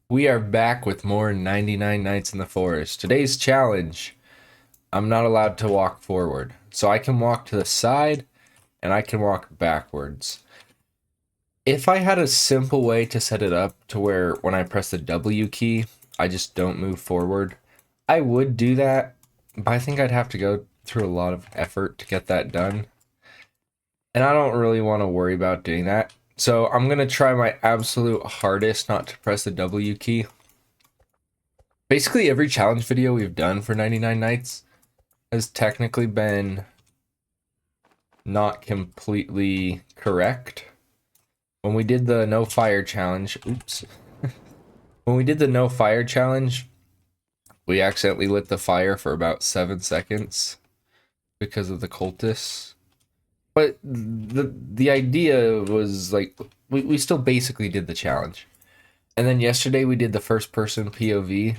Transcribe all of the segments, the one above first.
We are back with more 99 Nights in the Forest. Today's challenge, I'm not allowed to walk forward. So I can walk to the side and I can walk backwards. If I had a simple way to set it up to where when I press the W key, I just don't move forward, I would do that, but I think I'd have to go through a lot of effort to get that done. And I don't really want to worry about doing that. So I'm going to try my absolute hardest not to press the W key. Basically, every challenge video we've done for 99 Nights has technically been not completely correct. When we did the no fire challenge, oops. When we did the no fire challenge, we accidentally lit the fire for about 7 seconds because of the cultists. But the idea was like we still basically did the challenge. And then yesterday we did the first person POV.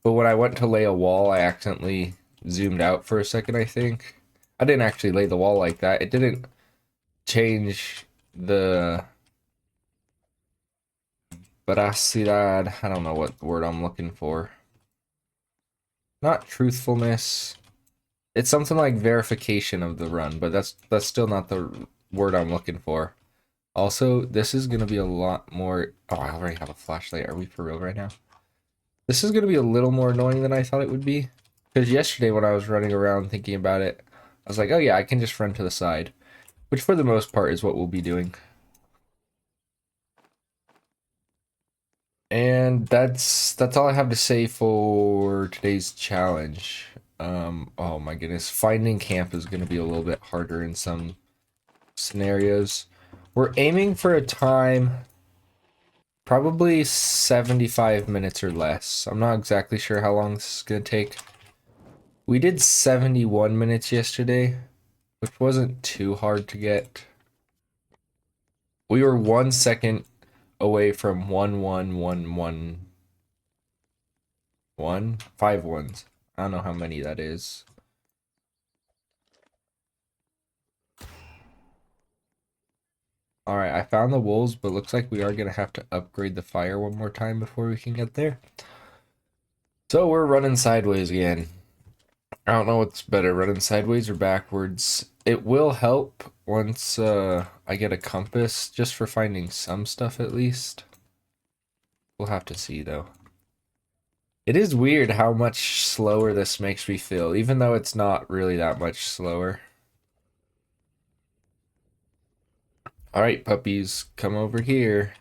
But when I went to lay a wall, I accidentally zoomed out for a second, I think. I didn't actually lay the wall like that. It didn't change the veracidad. I don't know what word I'm looking for. Not truthfulness. It's something like verification of the run, but that's still not the word I'm looking for. Also, this is going to be a lot more... Oh, I already have a flashlight. Are we for real right now? This is going to be a little more annoying than I thought it would be. Because yesterday when I was running around thinking about it, I was like, oh yeah, I can just run to the side. Which for the most part is what we'll be doing. And that's all I have to say for today's challenge. Oh my goodness. Finding camp is going to be a little bit harder in some scenarios. We're aiming for a time probably 75 minutes or less. I'm not exactly sure how long this is going to take. We did 71 minutes yesterday, which wasn't too hard to get. We were 1 second away from 1 5 ones. I don't know how many that is. Alright, I found the wolves, but looks like we are going to have to upgrade the fire one more time before we can get there. So we're running sideways again. I don't know what's better, running sideways or backwards. It will help once I get a compass, just for finding some stuff at least. We'll have to see though. It is weird how much slower this makes me feel, even though it's not really that much slower. Alright, puppies, come over here.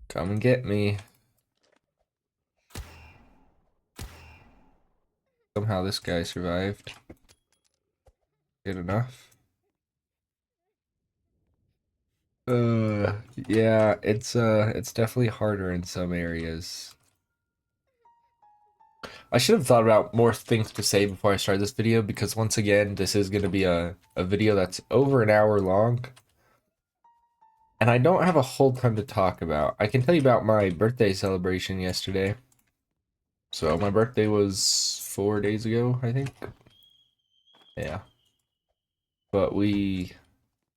Come and get me. Somehow this guy survived. Good enough. Yeah, it's definitely harder in some areas. I should have thought about more things to say before I start this video, because once again, this is going to be a video that's over an hour long. And I don't have a whole ton to talk about. I can tell you about my birthday celebration yesterday. So my birthday was 4 days ago, I think. Yeah. But we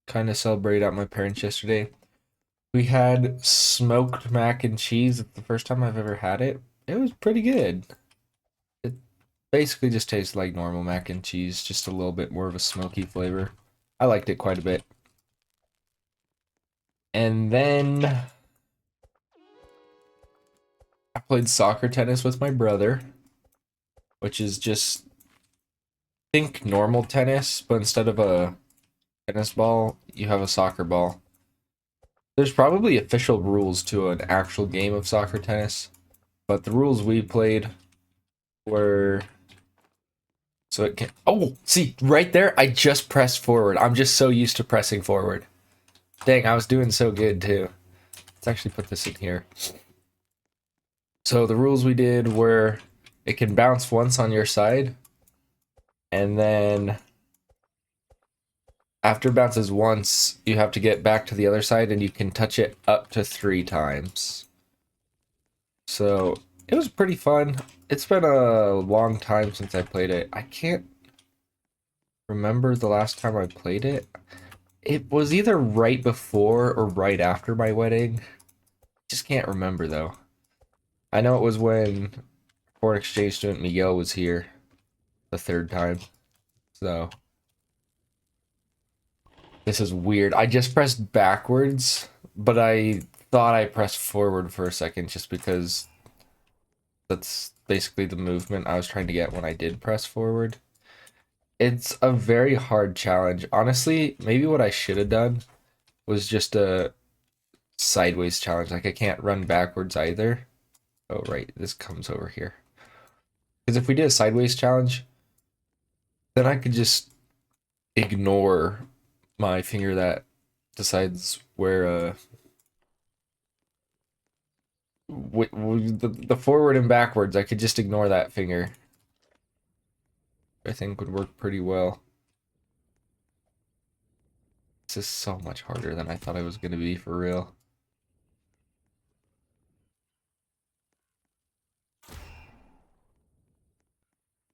kind of celebrated at my parents' yesterday. We had smoked mac and cheese. It's the first time I've ever had it. It was pretty good. It basically just tastes like normal mac and cheese, just a little bit more of a smoky flavor. I liked it quite a bit. And then I played soccer tennis with my brother, which is just think normal tennis, but instead of a tennis ball, you have a soccer ball. There's probably official rules to an actual game of soccer tennis, but the rules we played were so it can. Oh, see right there, I just pressed forward. I'm just so used to pressing forward. Dang, I was doing so good too. Let's actually put this in here. So the rules we did were it can bounce once on your side, and then after it bounces once, you have to get back to the other side, and you can touch it up to 3 times. So it was pretty fun. It's been a long time since I played it. I can't remember the last time I played it. It was either right before or right after my wedding. Just can't remember though. I know it was when foreign exchange student Miguel was here the third time. So this is weird. I just pressed backwards, but I thought I pressed forward for a second just because that's basically the movement I was trying to get when I did press forward. It's a very hard challenge. Honestly, maybe what I should have done was just a sideways challenge. Like I can't run backwards either. Oh, right. This comes over here. Because if we did a sideways challenge, then I could just ignore my finger that decides where the forward and backwards. I could just ignore that finger. I think would work pretty well. This is so much harder than I thought it was going to be for real.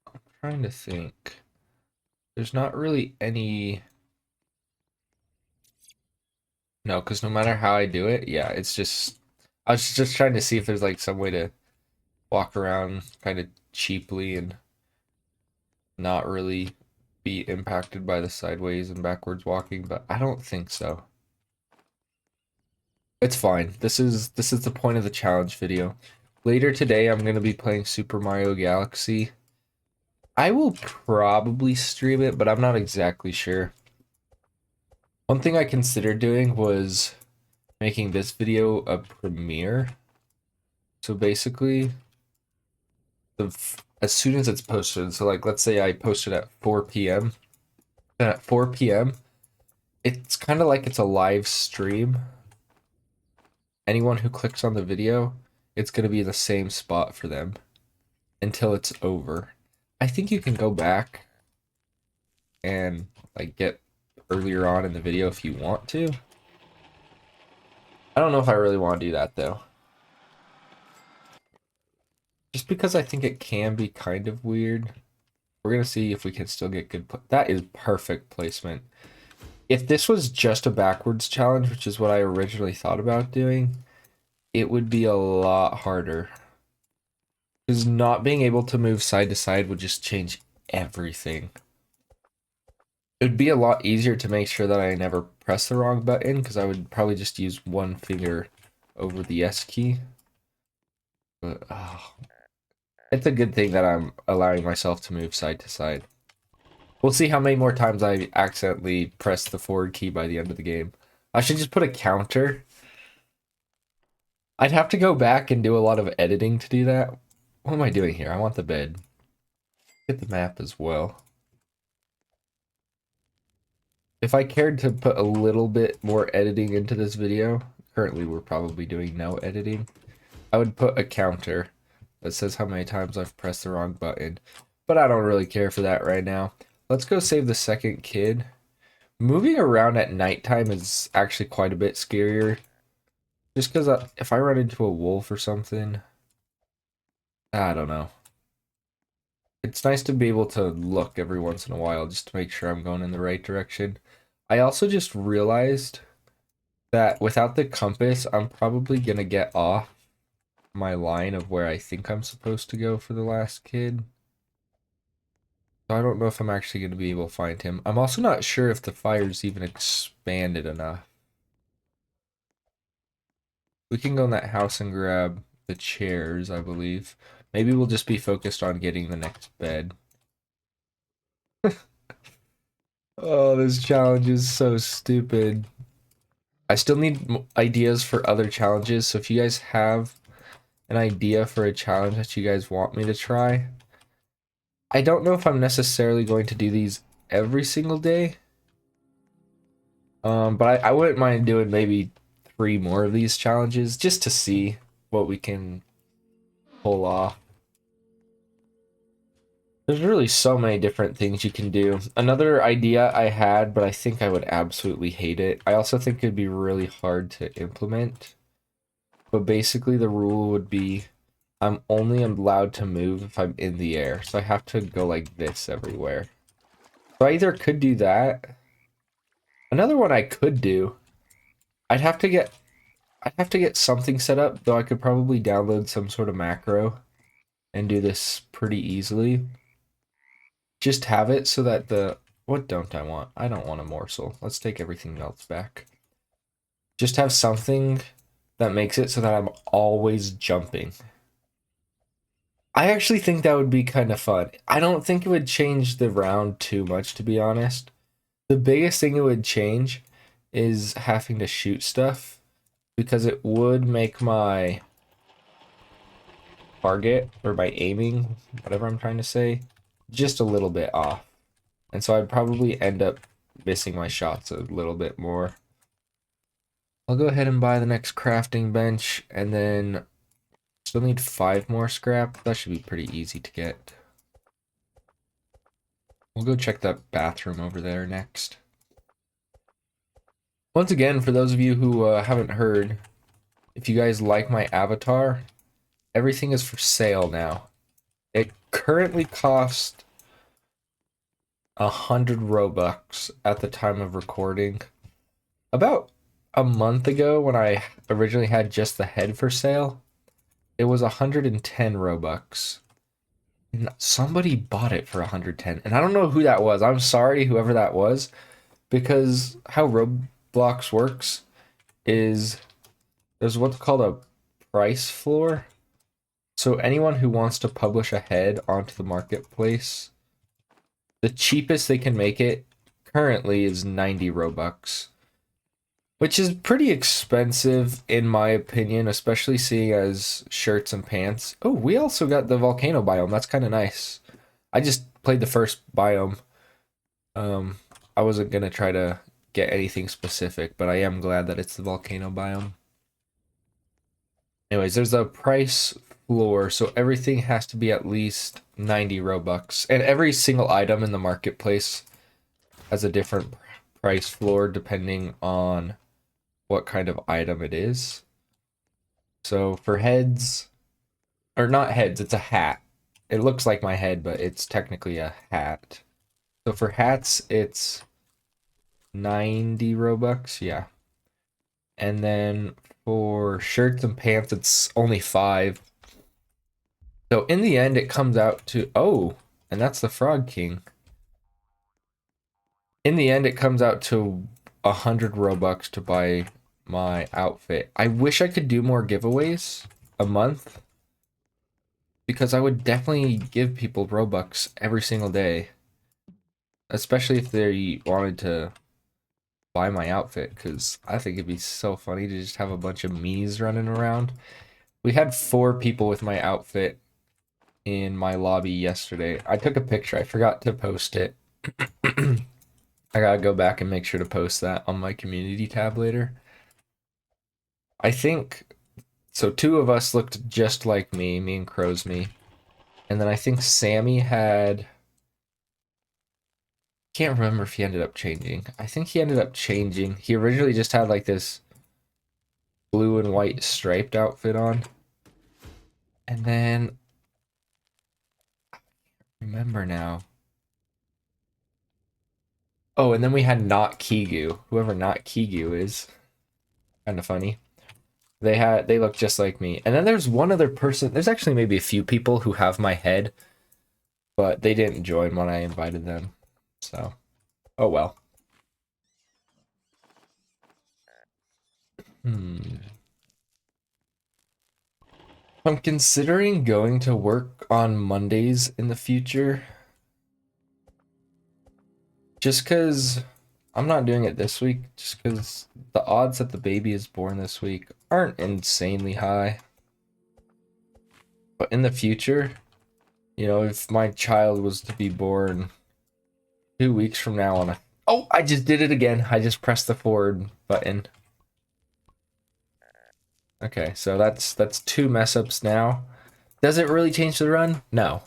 I'm trying to think. There's not really any... No, because no matter how I do it, yeah, it's just... I was just trying to see if there's like some way to walk around kind of cheaply and not really be impacted by the sideways and backwards walking, but I don't think so. It's fine. This is the point of the challenge video. Later today, I'm going to be playing Super Mario Galaxy. I will probably stream it, but I'm not exactly sure. One thing I considered doing was making this video a premiere. So basically, as soon as it's posted, so like let's say I posted at 4 p.m. Then at 4 p.m., it's kind of like it's a live stream. Anyone who clicks on the video, it's going to be the same spot for them until it's over. I think you can go back and like get earlier on in the video if you want to. I don't know if I really want to do that though. Just because I think it can be kind of weird. We're going to see if we can still get good. That is perfect placement. If this was just a backwards challenge, which is what I originally thought about doing, it would be a lot harder. Because not being able to move side to side would just change everything. It would be a lot easier to make sure that I never press the wrong button, because I would probably just use one finger over the S key. But it's a good thing that I'm allowing myself to move side to side. We'll see how many more times I accidentally press the forward key by the end of the game. I should just put a counter. I'd have to go back and do a lot of editing to do that. What am I doing here? I want the bed. Get the map as well. If I cared to put a little bit more editing into this video, currently we're probably doing no editing, I would put a counter that says how many times I've pressed the wrong button. But I don't really care for that right now. Let's go save the second kid. Moving around at nighttime is actually quite a bit scarier. Just because if I run into a wolf or something, I don't know. It's nice to be able to look every once in a while just to make sure I'm going in the right direction. I also just realized that without the compass, I'm probably going to get off my line of where I think I'm supposed to go for the last kid. So I don't know if I'm actually going to be able to find him. I'm also not sure if the fire's even expanded enough. We can go in that house and grab the chairs, I believe. Maybe we'll just be focused on getting the next bed. Oh, this challenge is so stupid. I still need ideas for other challenges, so if you guys have an idea for a challenge that you guys want me to try, I don't know if I'm necessarily going to do these every single day. But I wouldn't mind doing maybe 3 more of these challenges just to see what we can pull off. There's really so many different things you can do. Another idea I had, but I think I would absolutely hate it. I also think it'd be really hard to implement. But basically the rule would be I'm only allowed to move if I'm in the air. So I have to go like this everywhere. So I either could do that. Another one I could do, I'd have to get... I have to get something set up, though I could probably download some sort of macro and do this pretty easily. Just have it so that the... What don't I want? I don't want a morsel. Let's take everything else back. Just have something that makes it so that I'm always jumping. I actually think that would be kind of fun. I don't think it would change the round too much, to be honest. The biggest thing it would change is having to shoot stuff, because it would make my target, or my aiming, whatever I'm trying to say, just a little bit off. And so I'd probably end up missing my shots a little bit more. I'll go ahead and buy the next crafting bench, and then still need 5 more scrap. That should be pretty easy to get. We'll go check that bathroom over there next. Once again, for those of you who haven't heard, if you guys like my avatar, everything is for sale now. It currently costs 100 Robux at the time of recording. About a month ago, when I originally had just the head for sale, it was 110 Robux. And somebody bought it for 110. And I don't know who that was. I'm sorry, whoever that was, because how Roblox works is there's what's called a price floor. So anyone who wants to publish a head onto the marketplace, the cheapest they can make it currently is 90 Robux, which is pretty expensive in my opinion, especially seeing as shirts and pants. Oh, we also got the volcano biome. That's kind of nice. I just played the first biome. I wasn't gonna try to get anything specific, but I am glad that it's the volcano biome. Anyways, there's a price floor, so everything has to be at least 90 Robux. And every single item in the marketplace has a different price floor depending on what kind of item it is. So for heads, or not heads, it's a hat. It looks like my head, but it's technically a hat. So for hats, it's 90 Robux, yeah. And then for shirts and pants, it's only 5. So in the end, it comes out to, oh, and that's the Frog King. In the end, it comes out to 100 Robux to buy my outfit. I wish I could do more giveaways a month, because I would definitely give people Robux every single day, especially if they wanted to buy my outfit, because I think it'd be so funny to just have a bunch of me's running around. We had 4 people with my outfit in my lobby yesterday. I took a picture. I forgot to post it. I gotta go back and make sure to post that on my community tab later. I think, so 2 of us looked just like me and Crow's me. And then I think Sammy had, can't remember if he ended up changing. I think he ended up changing. He originally just had like this blue and white striped outfit on. And then, remember now. Oh, and then we had Not Keygoo. Whoever Not Keygoo is. Kind of funny. They look just like me. And then there's one other person. There's actually maybe a few people who have my head, but they didn't join when I invited them. So, oh well. I'm considering going to work on Mondays in the future. Just because I'm not doing it this week, just because the odds that the baby is born this week aren't insanely high. But in the future, you know, if my child was to be born 2 weeks from now on a... Oh, I just did it again. I just pressed the forward button. Okay, so that's 2 mess ups now. Does it really change the run? No.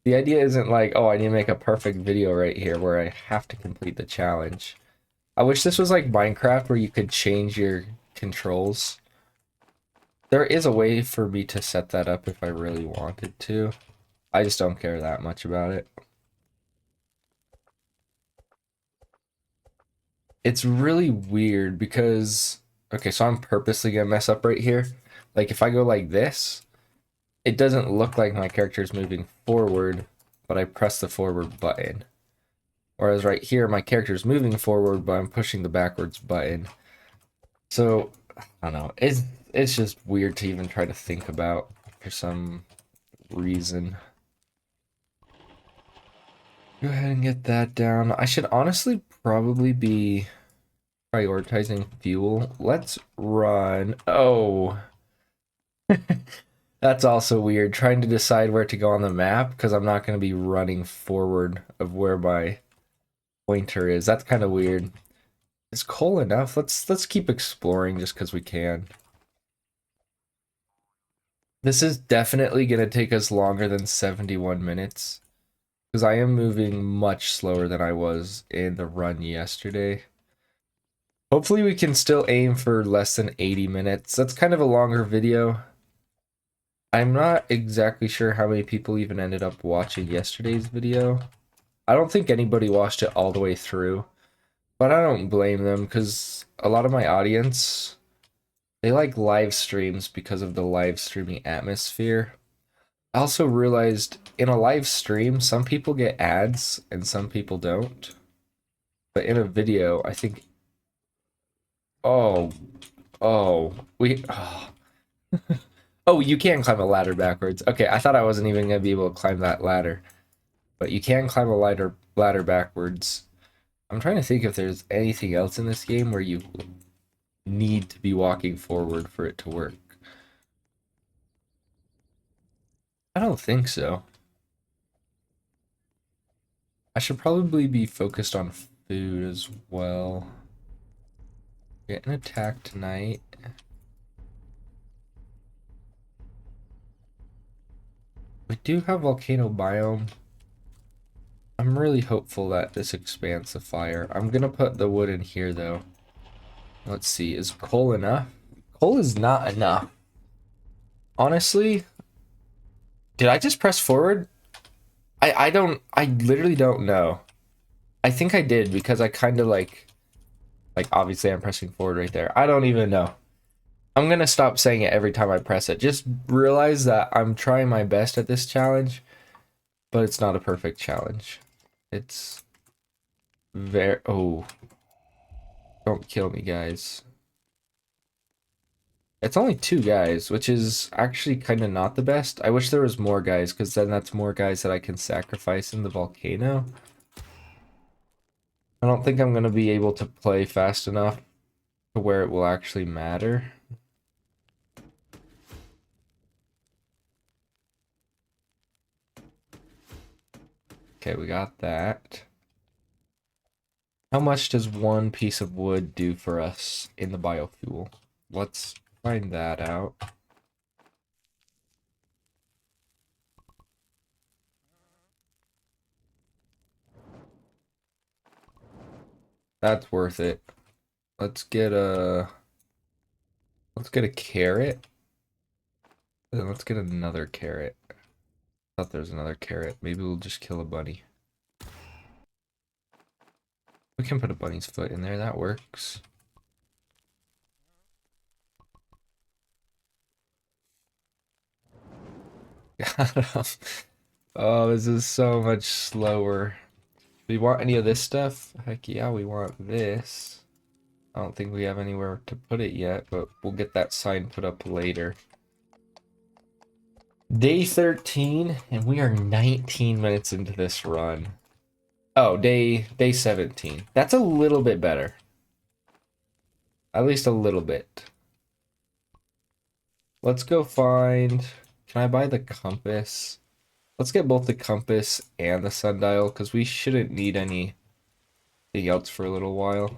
The idea isn't like, oh, I need to make a perfect video right here where I have to complete the challenge. I wish this was like Minecraft where you could change your controls. There is a way for me to set that up if I really wanted to. I just don't care that much about it. It's really weird because Okay, so I'm purposely gonna mess up right here. Like if I go like this, it doesn't look like my character is moving forward, but I press the forward button. Whereas right here, my character is moving forward, but I'm pushing the backwards button. So, I don't know. It's just weird to even try to think about for some reason. Go ahead and get that down. I should honestly probably be prioritizing fuel. Let's run. Oh, that's also weird. Trying to decide where to go on the map because I'm not going to be running forward of where my pointer is. That's kind of weird. Is coal enough? Let's keep exploring just because we can. This is definitely going to take us longer than 71 minutes because I am moving much slower than I was in the run yesterday. Hopefully we can still aim for less than 80 minutes. That's kind of a longer video. I'm not exactly sure how many people even ended up watching yesterday's video. I don't think anybody watched it all the way through, but I don't blame them because a lot of my audience, they like live streams because of the live streaming atmosphere. I also realized in a live stream, some people get ads and some people don't. But in a video, I think, oh, oh. Oh, you can climb a ladder backwards. Okay, I thought I wasn't even gonna be able to climb that ladder. But you can climb a ladder backwards. I'm trying to think if there's anything else in this game where you need to be walking forward for it to work. I don't think so. I should probably be focused on food as well. Getting attacked tonight. We do have volcano biome. I'm really hopeful that this expands the fire. I'm gonna put the wood in here though. Let's see, is coal enough? Coal is not enough. Honestly, did I just press forward? I literally don't know. I think I did because I kind of like obviously I'm pressing forward right there. I don't even know. I'm gonna stop saying it every time I press it. Just realize that I'm trying my best at this challenge, but it's not a perfect challenge. It's very, oh, don't kill me, guys. It's only 2 guys, which is actually kind of not the best. I wish there was more guys, because then that's more guys that I can sacrifice in the volcano. I don't think I'm going to be able to play fast enough to where it will actually matter. Okay, we got that. How much does one piece of wood do for us in the biofuel? Let's find that out. That's worth it. Let's get a carrot. And then let's get another carrot. Thought there was another carrot. Maybe we'll just kill a bunny. We can put a bunny's foot in there. That works. Oh, this is so much slower. Do we want any of this stuff? Heck yeah, we want this. I don't think we have anywhere to put it yet, but we'll get that sign put up later. Day 13, and we are 19 minutes into this run. Oh, day 17. That's a little bit better. At least a little bit. Let's go find... Can I buy the compass? Let's get both the compass and the sundial, because we shouldn't need anything else for a little while.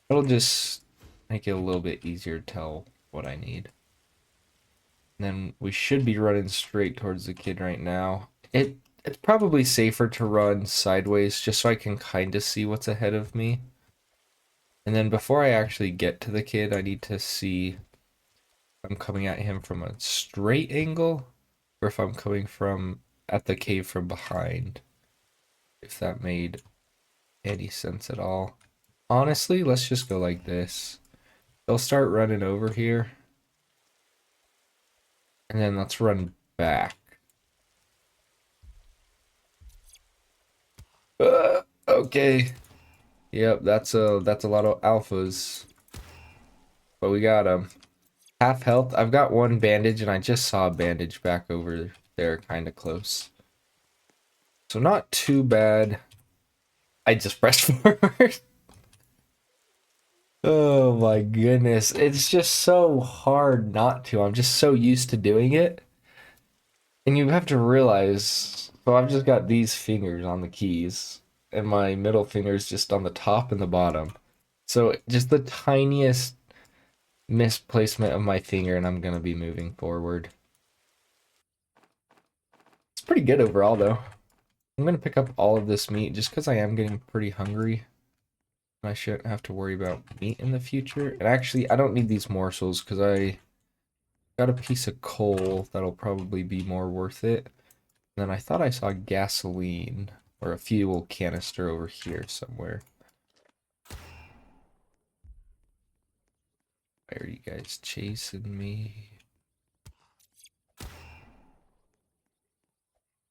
It'll just make it a little bit easier to tell what I need. And then we should be running straight towards the kid right now. It's probably safer to run sideways just so I can kind of see what's ahead of me. And then before I actually get to the kid, I need to see if I'm coming at him from a straight angle or if I'm coming from at the cave from behind. If that made any sense at all. Honestly, let's just go like this. They'll start running over here. And then let's run back. Okay. Yep, that's a lot of alphas. But we got them. Half health. I've got one bandage, and I just saw a bandage back over there, kind of close. So not too bad. I just pressed forward. Oh my goodness. It's just so hard not to. I'm just so used to doing it. And you have to realize, so I've just got these fingers on the keys, and my middle finger is just on the top and the bottom. So just the tiniest misplacement of my finger, and I'm gonna be moving forward. It's pretty good overall, though. I'm gonna pick up all of this meat just because I am getting pretty hungry. I shouldn't have to worry about meat in the future. And actually, I don't need these morsels because I got a piece of coal that'll probably be more worth it. And then I thought I saw gasoline or a fuel canister over here somewhere. Why are you guys chasing me?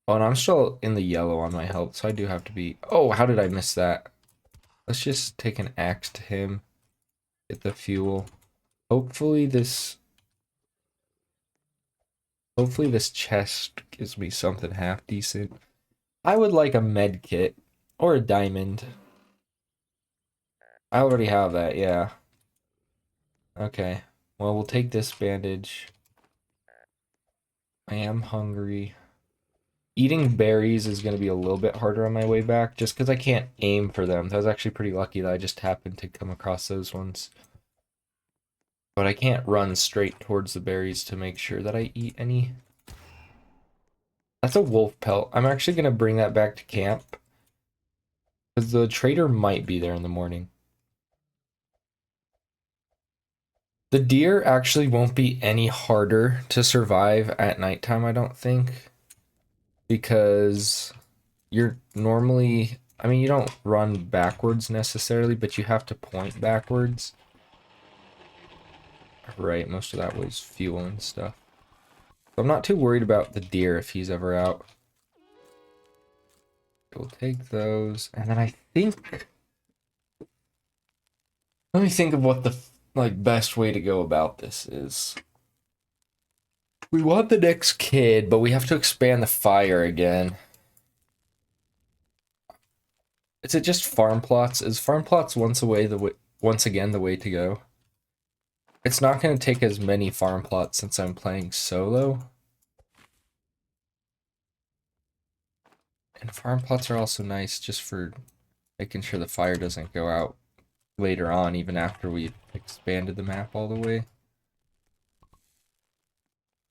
Oh, and I'm still in the yellow on my health, so I do have to be... Oh, how did I miss that? Let's just take an axe to him. Get the fuel. Hopefully this chest gives me something half decent. I would like a med kit or a diamond. I already have that, yeah. Okay. Well, we'll take this bandage. I am hungry. Eating berries is going to be a little bit harder on my way back, just because I can't aim for them. I was actually pretty lucky that I just happened to come across those ones. But I can't run straight towards the berries to make sure that I eat any. That's a wolf pelt. I'm actually going to bring that back to camp, because the trader might be there in the morning. The deer actually won't be any harder to survive at nighttime, I don't think. Because you're normally, I mean, you don't run backwards necessarily, but you have to point backwards. Right, most of that was fuel and stuff. So I'm not too worried about the deer if he's ever out. We'll take those, and then I think... Let me think of what the best way to go about this is. We want the next kid, but we have to expand the fire again. Is it just farm plots? Is farm plots once again the way to go? It's not going to take as many farm plots since I'm playing solo. And farm plots are also nice just for making sure the fire doesn't go out later on, even after we've expanded the map all the way.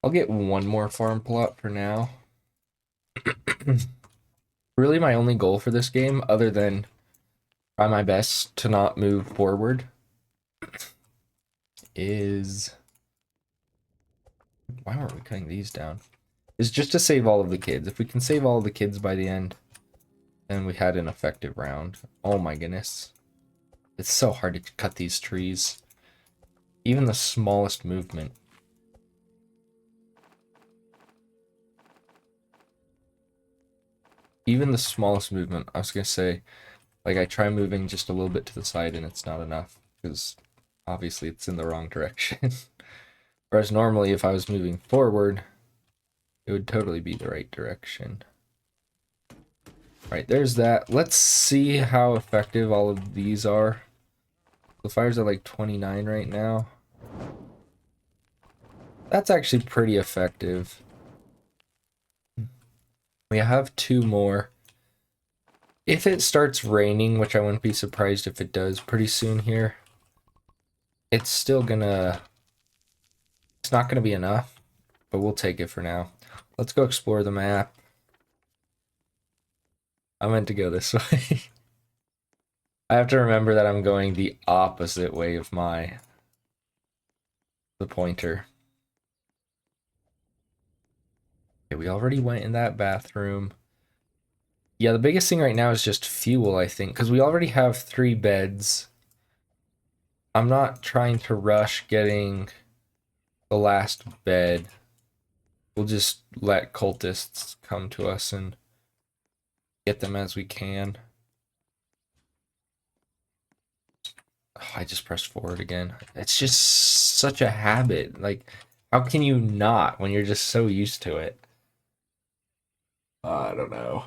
I'll get one more farm plot for now. Really, my only goal for this game, other than try my best to not move forward, is... Why weren't we cutting these down? Is just to save all of the kids. If we can save all of the kids by the end, then we had an effective round. Oh my goodness. It's so hard to cut these trees. Even the smallest movement. Even the smallest movement. I was gonna say, like, I try moving just a little bit to the side and it's not enough, because obviously it's in the wrong direction. Whereas normally if I was moving forward, it would totally be the right direction. Right, there's that. Let's see how effective all of these are. The fires are like 29 right now. That's actually pretty effective. We have 2 more. If it starts raining, which I wouldn't be surprised if it does pretty soon here, it's still gonna... It's not gonna be enough, but we'll take it for now. Let's go explore the map. I meant to go this way. I have to remember that I'm going the opposite way of the pointer. Okay, we already went in that bathroom. Yeah, the biggest thing right now is just fuel, I think, because we already have 3 beds. I'm not trying to rush getting the last bed. We'll just let cultists come to us and get them as we can. Oh, I just pressed forward again. It's just such a habit. Like, how can you not when you're just so used to it? I don't know.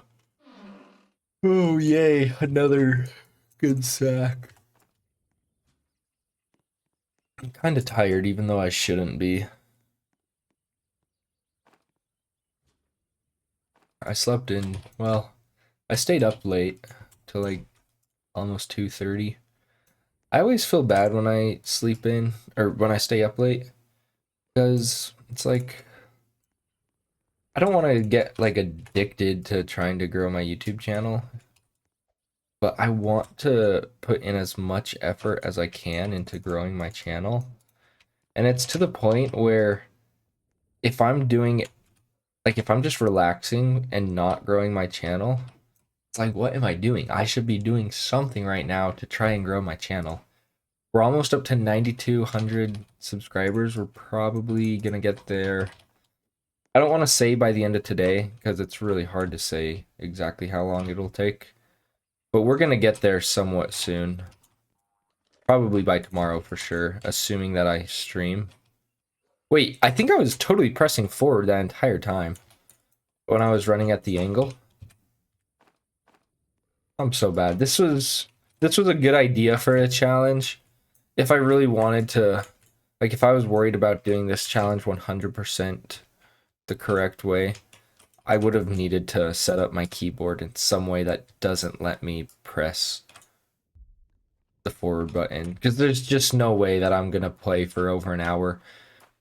Oh, yay. Another good sack. I'm kind of tired, even though I shouldn't be. I slept in, well, I stayed up late till like almost 2:30. I always feel bad when I sleep in or when I stay up late because it's like I don't want to get like addicted to trying to grow my YouTube channel, but I want to put in as much effort as I can into growing my channel. And it's to the point where if I'm doing like if I'm just relaxing and not growing my channel, it's like what am I doing? I should be doing something right now to try and grow my channel. We're almost up to 9,200 subscribers. We're probably gonna get there. I don't want to say by the end of today because it's really hard to say exactly how long it'll take. But we're gonna get there somewhat soon. Probably by tomorrow for sure, assuming that I stream. Wait, I think I was totally pressing forward that entire time when I was running at the angle. I'm so bad. This was a good idea for a challenge. If I really wanted to, like if I was worried about doing this challenge 100% the correct way, I would have needed to set up my keyboard in some way that doesn't let me press the forward button because there's just no way that I'm gonna play for over an hour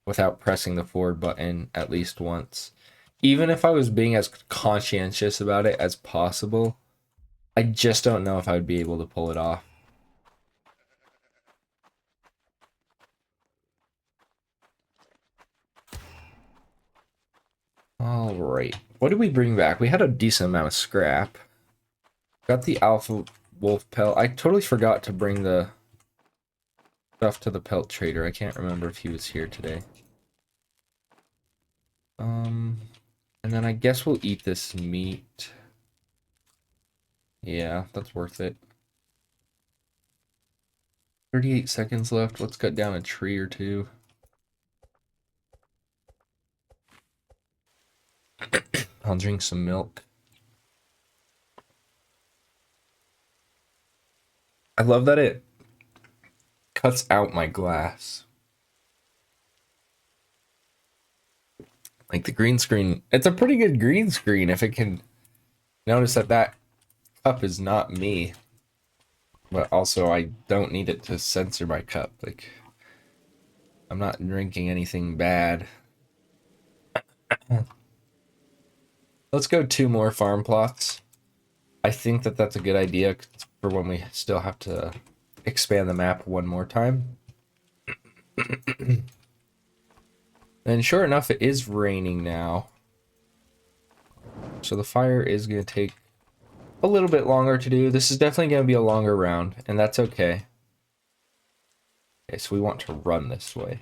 without pressing the forward button at least once. Even if I was being as conscientious about it as possible, I just don't know if I would be able to pull it off. All right, what did we bring back? We had a decent amount of scrap. Got the alpha wolf pelt. I totally forgot to bring the stuff to the pelt trader. I can't remember if he was here today. And then I guess we'll eat this meat. Yeah, that's worth it. 38 seconds left. Let's cut down a tree or two. I'll drink some milk. I love that it cuts out my glass. Like the green screen, it's a pretty good green screen if it can notice that that cup is not me. But also I don't need it to censor my cup. Like I'm not drinking anything bad. Let's go 2 more farm plots. I think that that's a good idea for when we still have to expand the map one more time. And sure enough, it is raining now. So the fire is going to take a little bit longer to do. This is definitely going to be a longer round, and that's okay. Okay, so we want to run this way.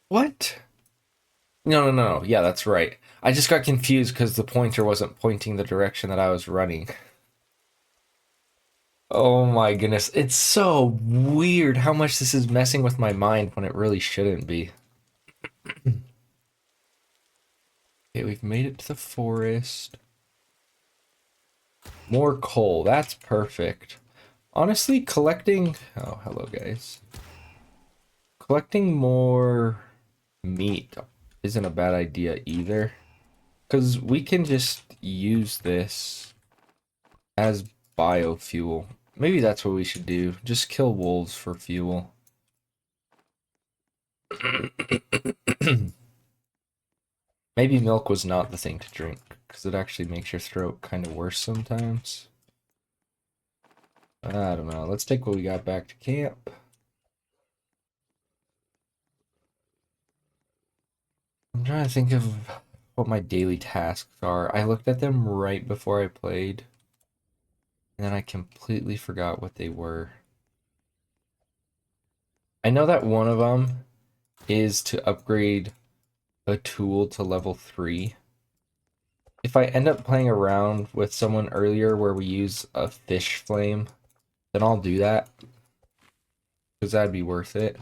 What? No, no, no. Yeah, that's right. I just got confused because the pointer wasn't pointing the direction that I was running. Oh my goodness. It's so weird how much this is messing with my mind when it really shouldn't be. Okay, we've made it to the forest. More coal. That's perfect. Honestly, collecting... Oh, hello, guys. Collecting more meat isn't a bad idea either. Because we can just use this as biofuel. Maybe that's what we should do. Just kill wolves for fuel. Maybe milk was not the thing to drink. Because it actually makes your throat kind of worse sometimes. I don't know. Let's take what we got back to camp. I'm trying to think of what my daily tasks are. I looked at them right before I played, and then I completely forgot what they were. I know that one of them is to upgrade a tool to level 3. If I end up playing around with someone earlier where we use a fish flame, then I'll do that. Because that'd be worth it.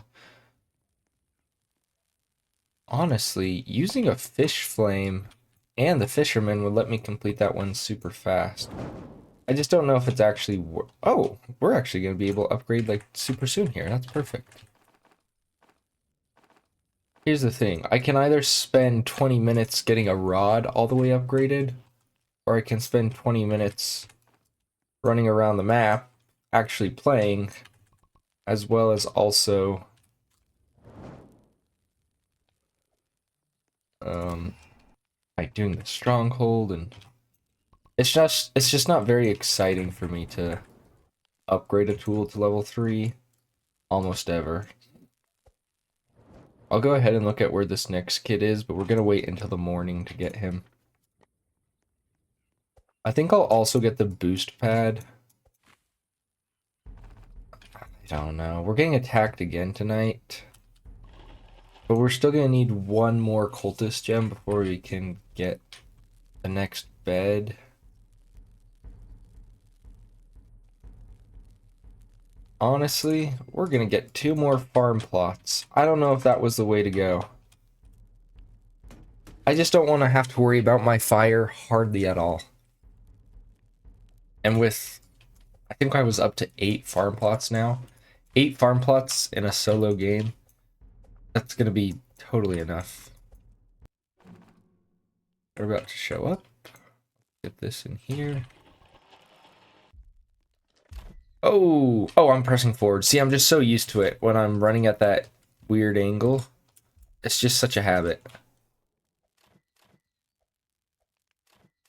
Honestly, using a fish flame and the fisherman would let me complete that one super fast. I just don't know if it's actually... Oh, we're actually going to be able to upgrade like super soon here. That's perfect. Here's the thing. I can either spend 20 minutes getting a rod all the way upgraded, or I can spend 20 minutes running around the map, actually playing, as well as also like doing the stronghold, and it's just not very exciting for me to upgrade a tool to level 3 almost ever. I'll go ahead and look at where this next kid is, but we're gonna wait until the morning to get him. I think I'll also get the boost pad. I don't know. We're getting attacked again tonight. But we're still gonna need one more cultist gem before we can get the next bed. Honestly, we're gonna get 2 more farm plots. I don't know if that was the way to go. I just don't want to have to worry about my fire hardly at all. And with, I think I was up to 8 farm plots now. 8 farm plots in a solo game. That's gonna be totally enough. They're about to show up. Get this in here. Oh, I'm pressing forward. See, I'm just so used to it when I'm running at that weird angle. It's just such a habit.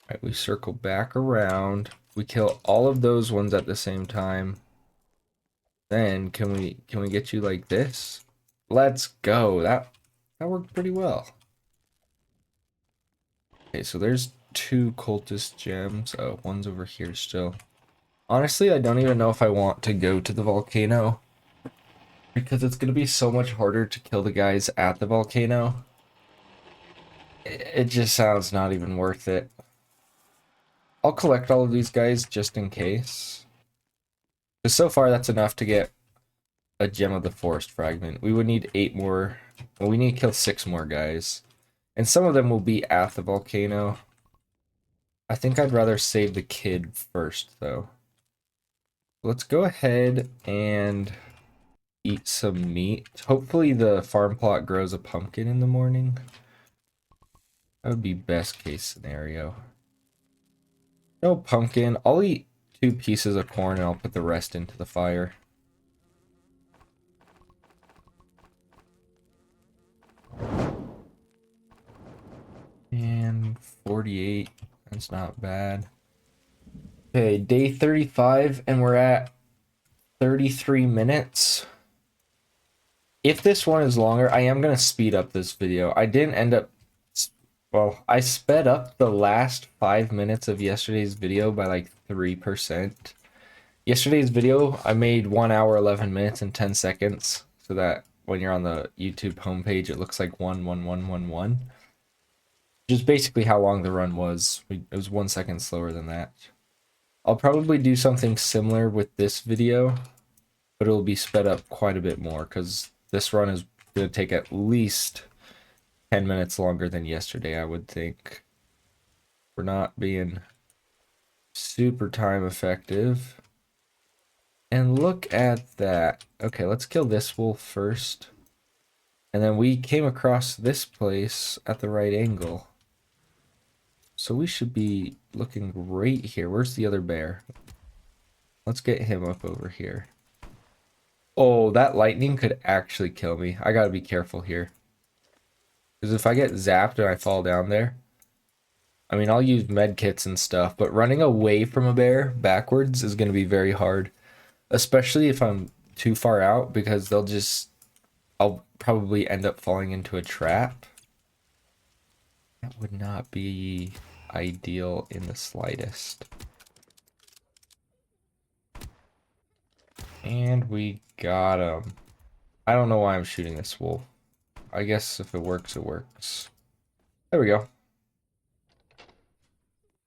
Alright, we circle back around. We kill all of those ones at the same time. Then can we get you like this? Let's go. That worked pretty well. Okay, so there's 2 cultist gems. Oh, one's over here still. Honestly, I don't even know if I want to go to the volcano, because it's gonna be so much harder to kill the guys at the volcano. It just sounds not even worth it. I'll collect all of these guys just in case. Because so far that's enough to get a gem of the forest fragment. We would need 8 more. Well, we need to kill 6 more guys. And some of them will be at the volcano. I think I'd rather save the kid first, though. Let's go ahead and eat some meat. Hopefully the farm plot grows a pumpkin in the morning. That would be best case scenario. No pumpkin. I'll eat 2 pieces of corn and I'll put the rest into the fire. And 48. That's not bad. Okay, day 35, and we're at 33 minutes. If this one is longer, I am going to speed up this video. I didn't end up... Well, I sped up the last 5 minutes of yesterday's video by like 3%. Yesterday's video, I made 1 hour, 11 minutes, and 10 seconds. So that when you're on the YouTube homepage, it looks like 11111. Which is basically how long the run was. It was 1 second slower than that. I'll probably do something similar with this video, but it'll be sped up quite a bit more because this run is going to take at least 10 minutes longer than yesterday, I would think. We're not being super time effective. And look at that. Okay, let's kill this wolf first. And then we came across this place at the right angle. So we should be looking great here. Where's the other bear? Let's get him up over here. Oh, that lightning could actually kill me. I gotta be careful here. Because if I get zapped and I fall down there, I mean, I'll use med kits and stuff, but running away from a bear backwards is gonna be very hard. Especially if I'm too far out, because I'll probably end up falling into a trap. That would not be ideal in the slightest. And we got him. I don't know why I'm shooting this wolf. I guess if it works, it works. There we go.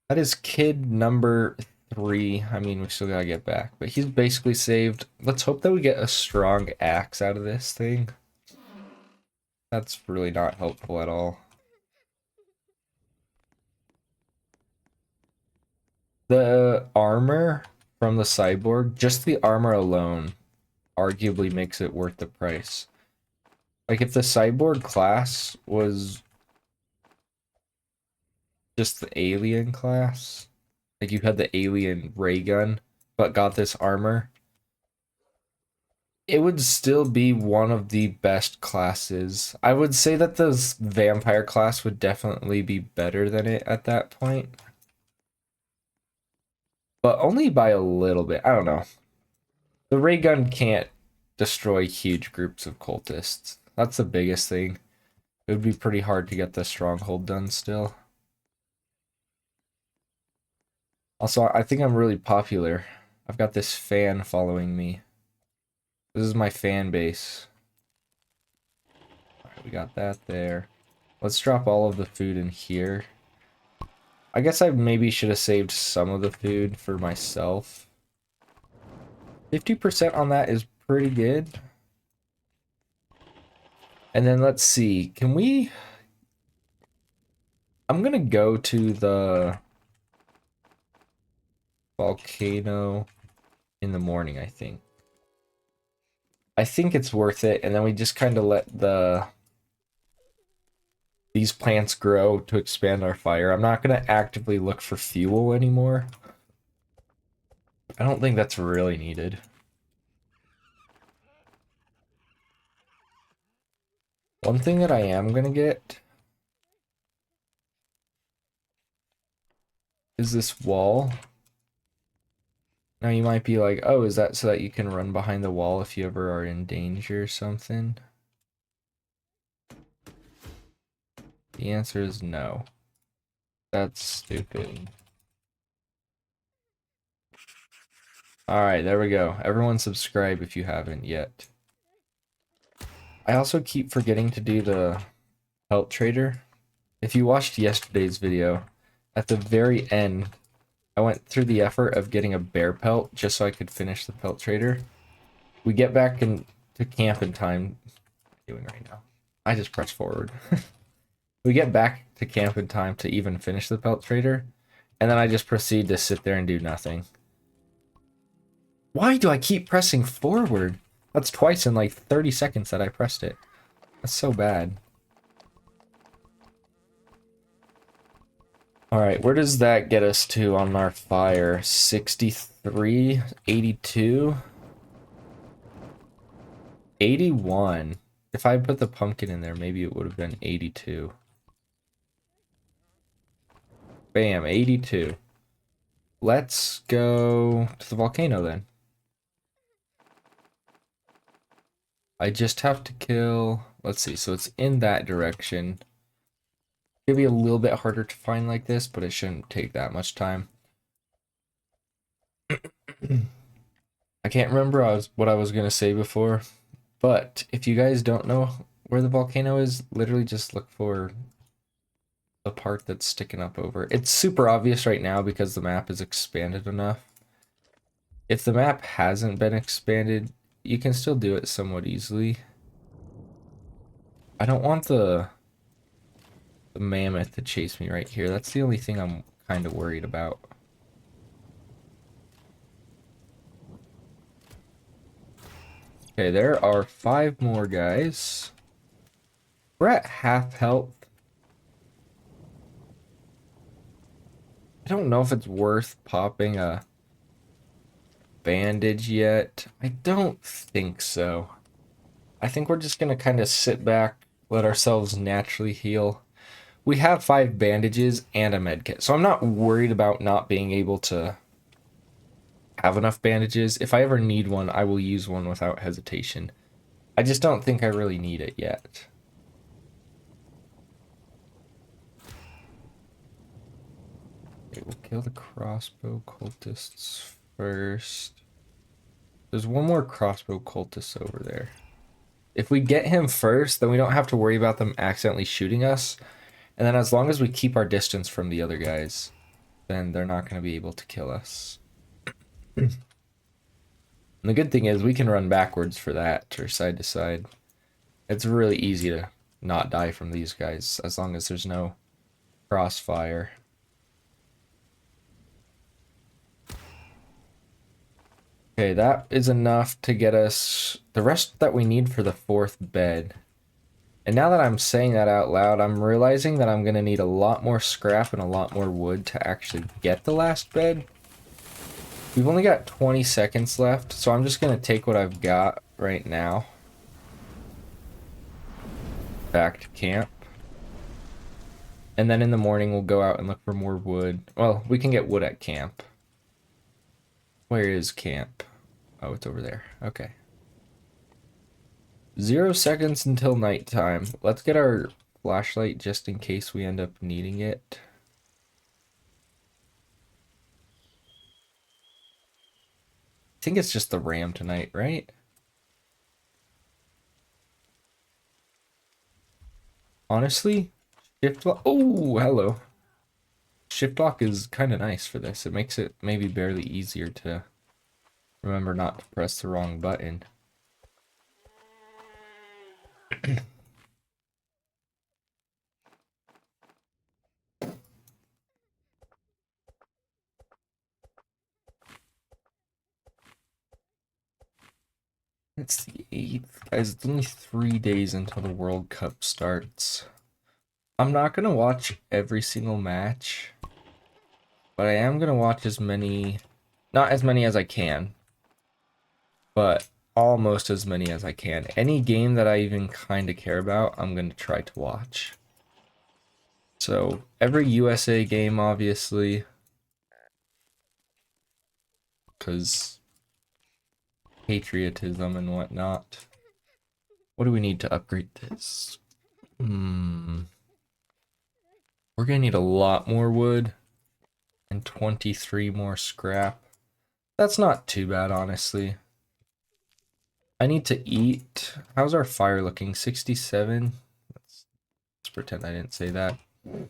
That is kid number 3. I mean, we still gotta get back, but he's basically saved. Let's hope that we get a strong axe out of this thing. That's really not helpful at all. The armor from the cyborg, just the armor alone, arguably makes it worth the price. Like, if the cyborg class was just the alien class, like you had the alien ray gun, but got this armor, it would still be one of the best classes. I would say that the vampire class would definitely be better than it at that point. But only by a little bit. I don't know. The ray gun can't destroy huge groups of cultists. That's the biggest thing. It would be pretty hard to get the stronghold done still. Also, I think I'm really popular. I've got this fan following me. This is my fan base. Alright, we got that there. Let's drop all of the food in here. I guess I maybe should have saved some of the food for myself. 50% on that is pretty good. And then let's see, can we... I'm gonna go to the volcano in the morning, I think. I think it's worth it, and then we just kind of let these plants grow to expand our fire. I'm not gonna actively look for fuel anymore. I don't think that's really needed. One thing that I am gonna get is this wall. Now you might be like, oh, is that so that you can run behind the wall if you ever are in danger or something? The answer is no. That's stupid. Alright, there we go. Everyone subscribe if you haven't yet. I also keep forgetting to do the pelt trader. If you watched yesterday's video, at the very end, I went through the effort of getting a bear pelt just so I could finish the pelt trader. We get back to camp in time. What am I doing right now? I just pressed forward. We get back to camp in time to even finish the pelt trader, and then I just proceed to sit there and do nothing. Why do I keep pressing forward? That's twice in like 30 seconds that I pressed it. That's so bad. Alright, where does that get us to on our fire? 63? 82? 81. If I put the pumpkin in there, maybe it would have been 82. Bam, 82. Let's go to the volcano then. I just have to kill... Let's see, so it's in that direction. It'll be a little bit harder to find like this, but it shouldn't take that much time. I can't remember what I was going to say before, but if you guys don't know where the volcano is, literally just look for the part that's sticking up over. It's super obvious right now because the map is expanded enough. If the map hasn't been expanded, you can still do it somewhat easily. I don't want the mammoth to chase me right here. That's the only thing I'm kind of worried about. Okay, there are 5 more guys. We're at half health. I don't know if it's worth popping a bandage yet. I don't think so. I think we're just gonna kind of sit back, let ourselves naturally heal. We have 5 bandages and a medkit, so I'm not worried about not being able to have enough bandages. If I ever need one, I will use one without hesitation. I just don't think I really need it yet. Okay, we'll kill the crossbow cultists first. There's one more crossbow cultist over there. If we get him first, then we don't have to worry about them accidentally shooting us. And then as long as we keep our distance from the other guys, then they're not going to be able to kill us. And the good thing is we can run backwards for that, or side to side. It's really easy to not die from these guys, as long as there's no crossfire. Okay, that is enough to get us the rest that we need for the 4th bed. And now that I'm saying that out loud, I'm realizing that I'm going to need a lot more scrap and a lot more wood to actually get the last bed. We've only got 20 seconds left, so I'm just going to take what I've got right now back to camp. And then in the morning, we'll go out and look for more wood. Well, we can get wood at camp. Where is camp? Oh, it's over there. Okay. 0 seconds until nighttime. Let's get our flashlight just in case we end up needing it. I think it's just the RAM tonight, right? Honestly, shift lock. Oh, hello. Shift lock is kind of nice for this. It makes it maybe barely easier to remember not to press the wrong button. It's the 8th. Guys, it's only 3 days until the World Cup starts. I'm not going to watch every single match, but I am going to watch as many, not as many as I can, but almost as many as I can. Any game that I even kind of care about, I'm going to try to watch. So every USA game, obviously, because patriotism and whatnot. What do we need to upgrade this? We're gonna need a lot more wood and 23 more scrap. That's not too bad, honestly. I need to eat. How's our fire looking? 67? Let's pretend I didn't say that. I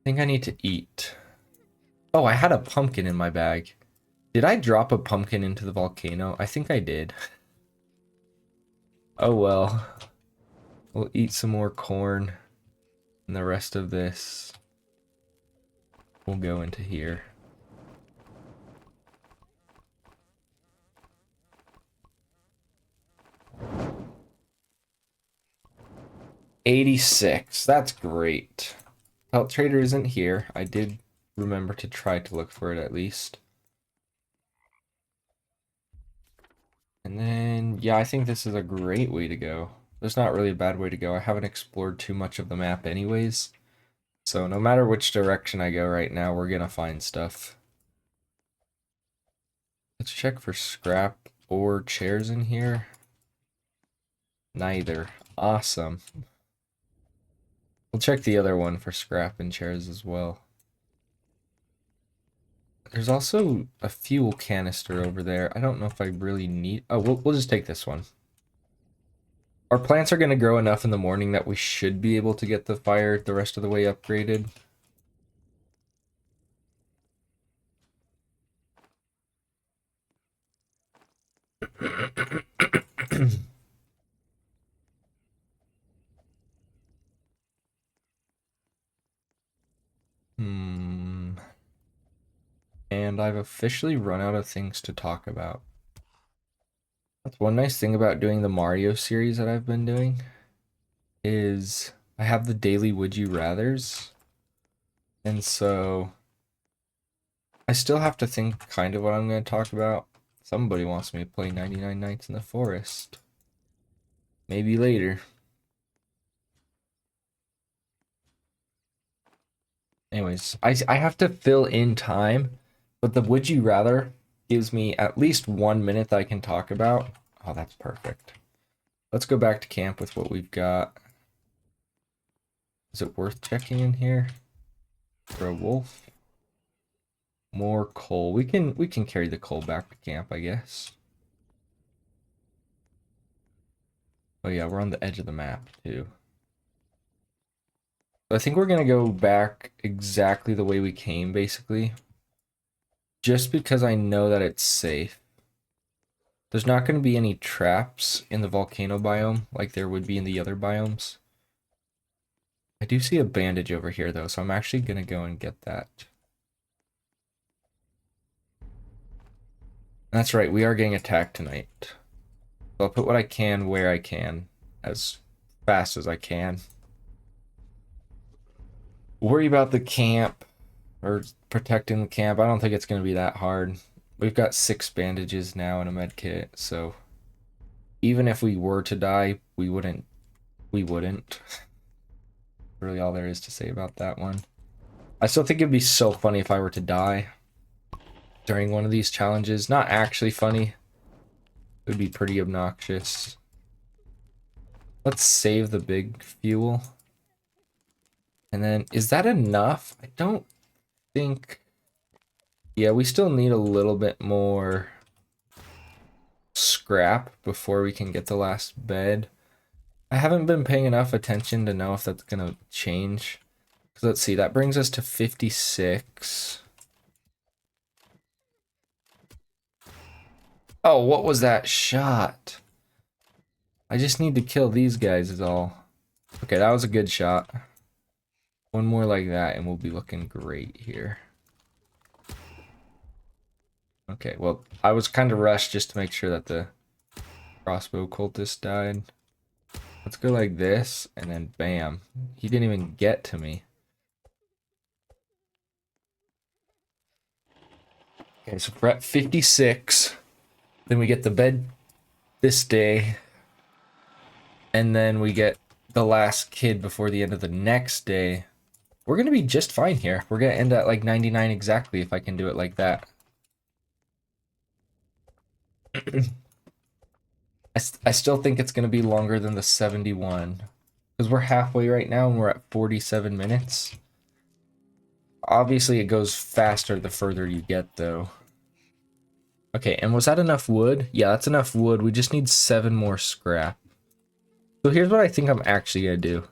think I need to eat. Oh, I had a pumpkin in my bag. Did I drop a pumpkin into the volcano? I think I did. Oh well. We'll eat some more corn. And the rest of this will go into here. $86. That's great. Pelt Trader isn't here. I did remember to try to look for it at least. And then, yeah, I think this is a great way to go. There's not really a bad way to go. I haven't explored too much of the map anyways. So no matter which direction I go right now, we're gonna find stuff. Let's check for scrap or chairs in here. Neither. Awesome. We'll check the other one for scrap and chairs as well. There's also a fuel canister over there. I don't know if I really need... Oh, we'll just take this one. Our plants are going to grow enough in the morning that we should be able to get the fire the rest of the way upgraded. And I've officially run out of things to talk about. That's one nice thing about doing the Mario series that I've been doing, is I have the daily Would You Rathers. And so I still have to think kind of what I'm going to talk about. Somebody wants me to play 99 Nights in the Forest. Maybe later. Anyways, I have to fill in time, but the Would You Rather gives me at least 1 minute that I can talk about. Oh, that's perfect. Let's go back to camp with what we've got. Is it worth checking in here? For a wolf? More coal. We can carry the coal back to camp, I guess. Oh yeah, we're on the edge of the map too. I think we're gonna go back exactly the way we came, basically. Just because I know that it's safe. There's not gonna be any traps in the volcano biome like there would be in the other biomes. I do see a bandage over here though, so I'm actually gonna go and get that. That's right, we are getting attacked tonight. So I'll put what I can where I can, as fast as I can. Worry about the camp, or protecting the camp. I don't think it's going to be that hard. We've got 6 bandages now and a med kit, so even if we were to die, we wouldn't. Really all there is to say about that one. I still think it'd be so funny if I were to die during one of these challenges. Not actually funny. It would be pretty obnoxious. Let's save the big fuel. And then, is that enough? I don't think... Yeah, we still need a little bit more scrap before we can get the last bed. I haven't been paying enough attention to know if that's gonna change. Because let's see, that brings us to 56. Oh, what was that shot? I just need to kill these guys is all. Okay, that was a good shot. One more like that and we'll be looking great here. Okay, well, I was kind of rushed just to make sure that the crossbow cultist died. Let's go like this, and then bam. He didn't even get to me. Okay, so we're at 56. Then we get the bed this day. And then we get the last kid before the end of the next day. We're going to be just fine here. We're going to end at like 99 exactly if I can do it like that. I still think it's going to be longer than the 71. Because we're halfway right now and we're at 47 minutes. Obviously, it goes faster the further you get, though. Okay, and was that enough wood? Yeah, that's enough wood. We just need 7 more scrap. So here's what I think I'm actually going to do.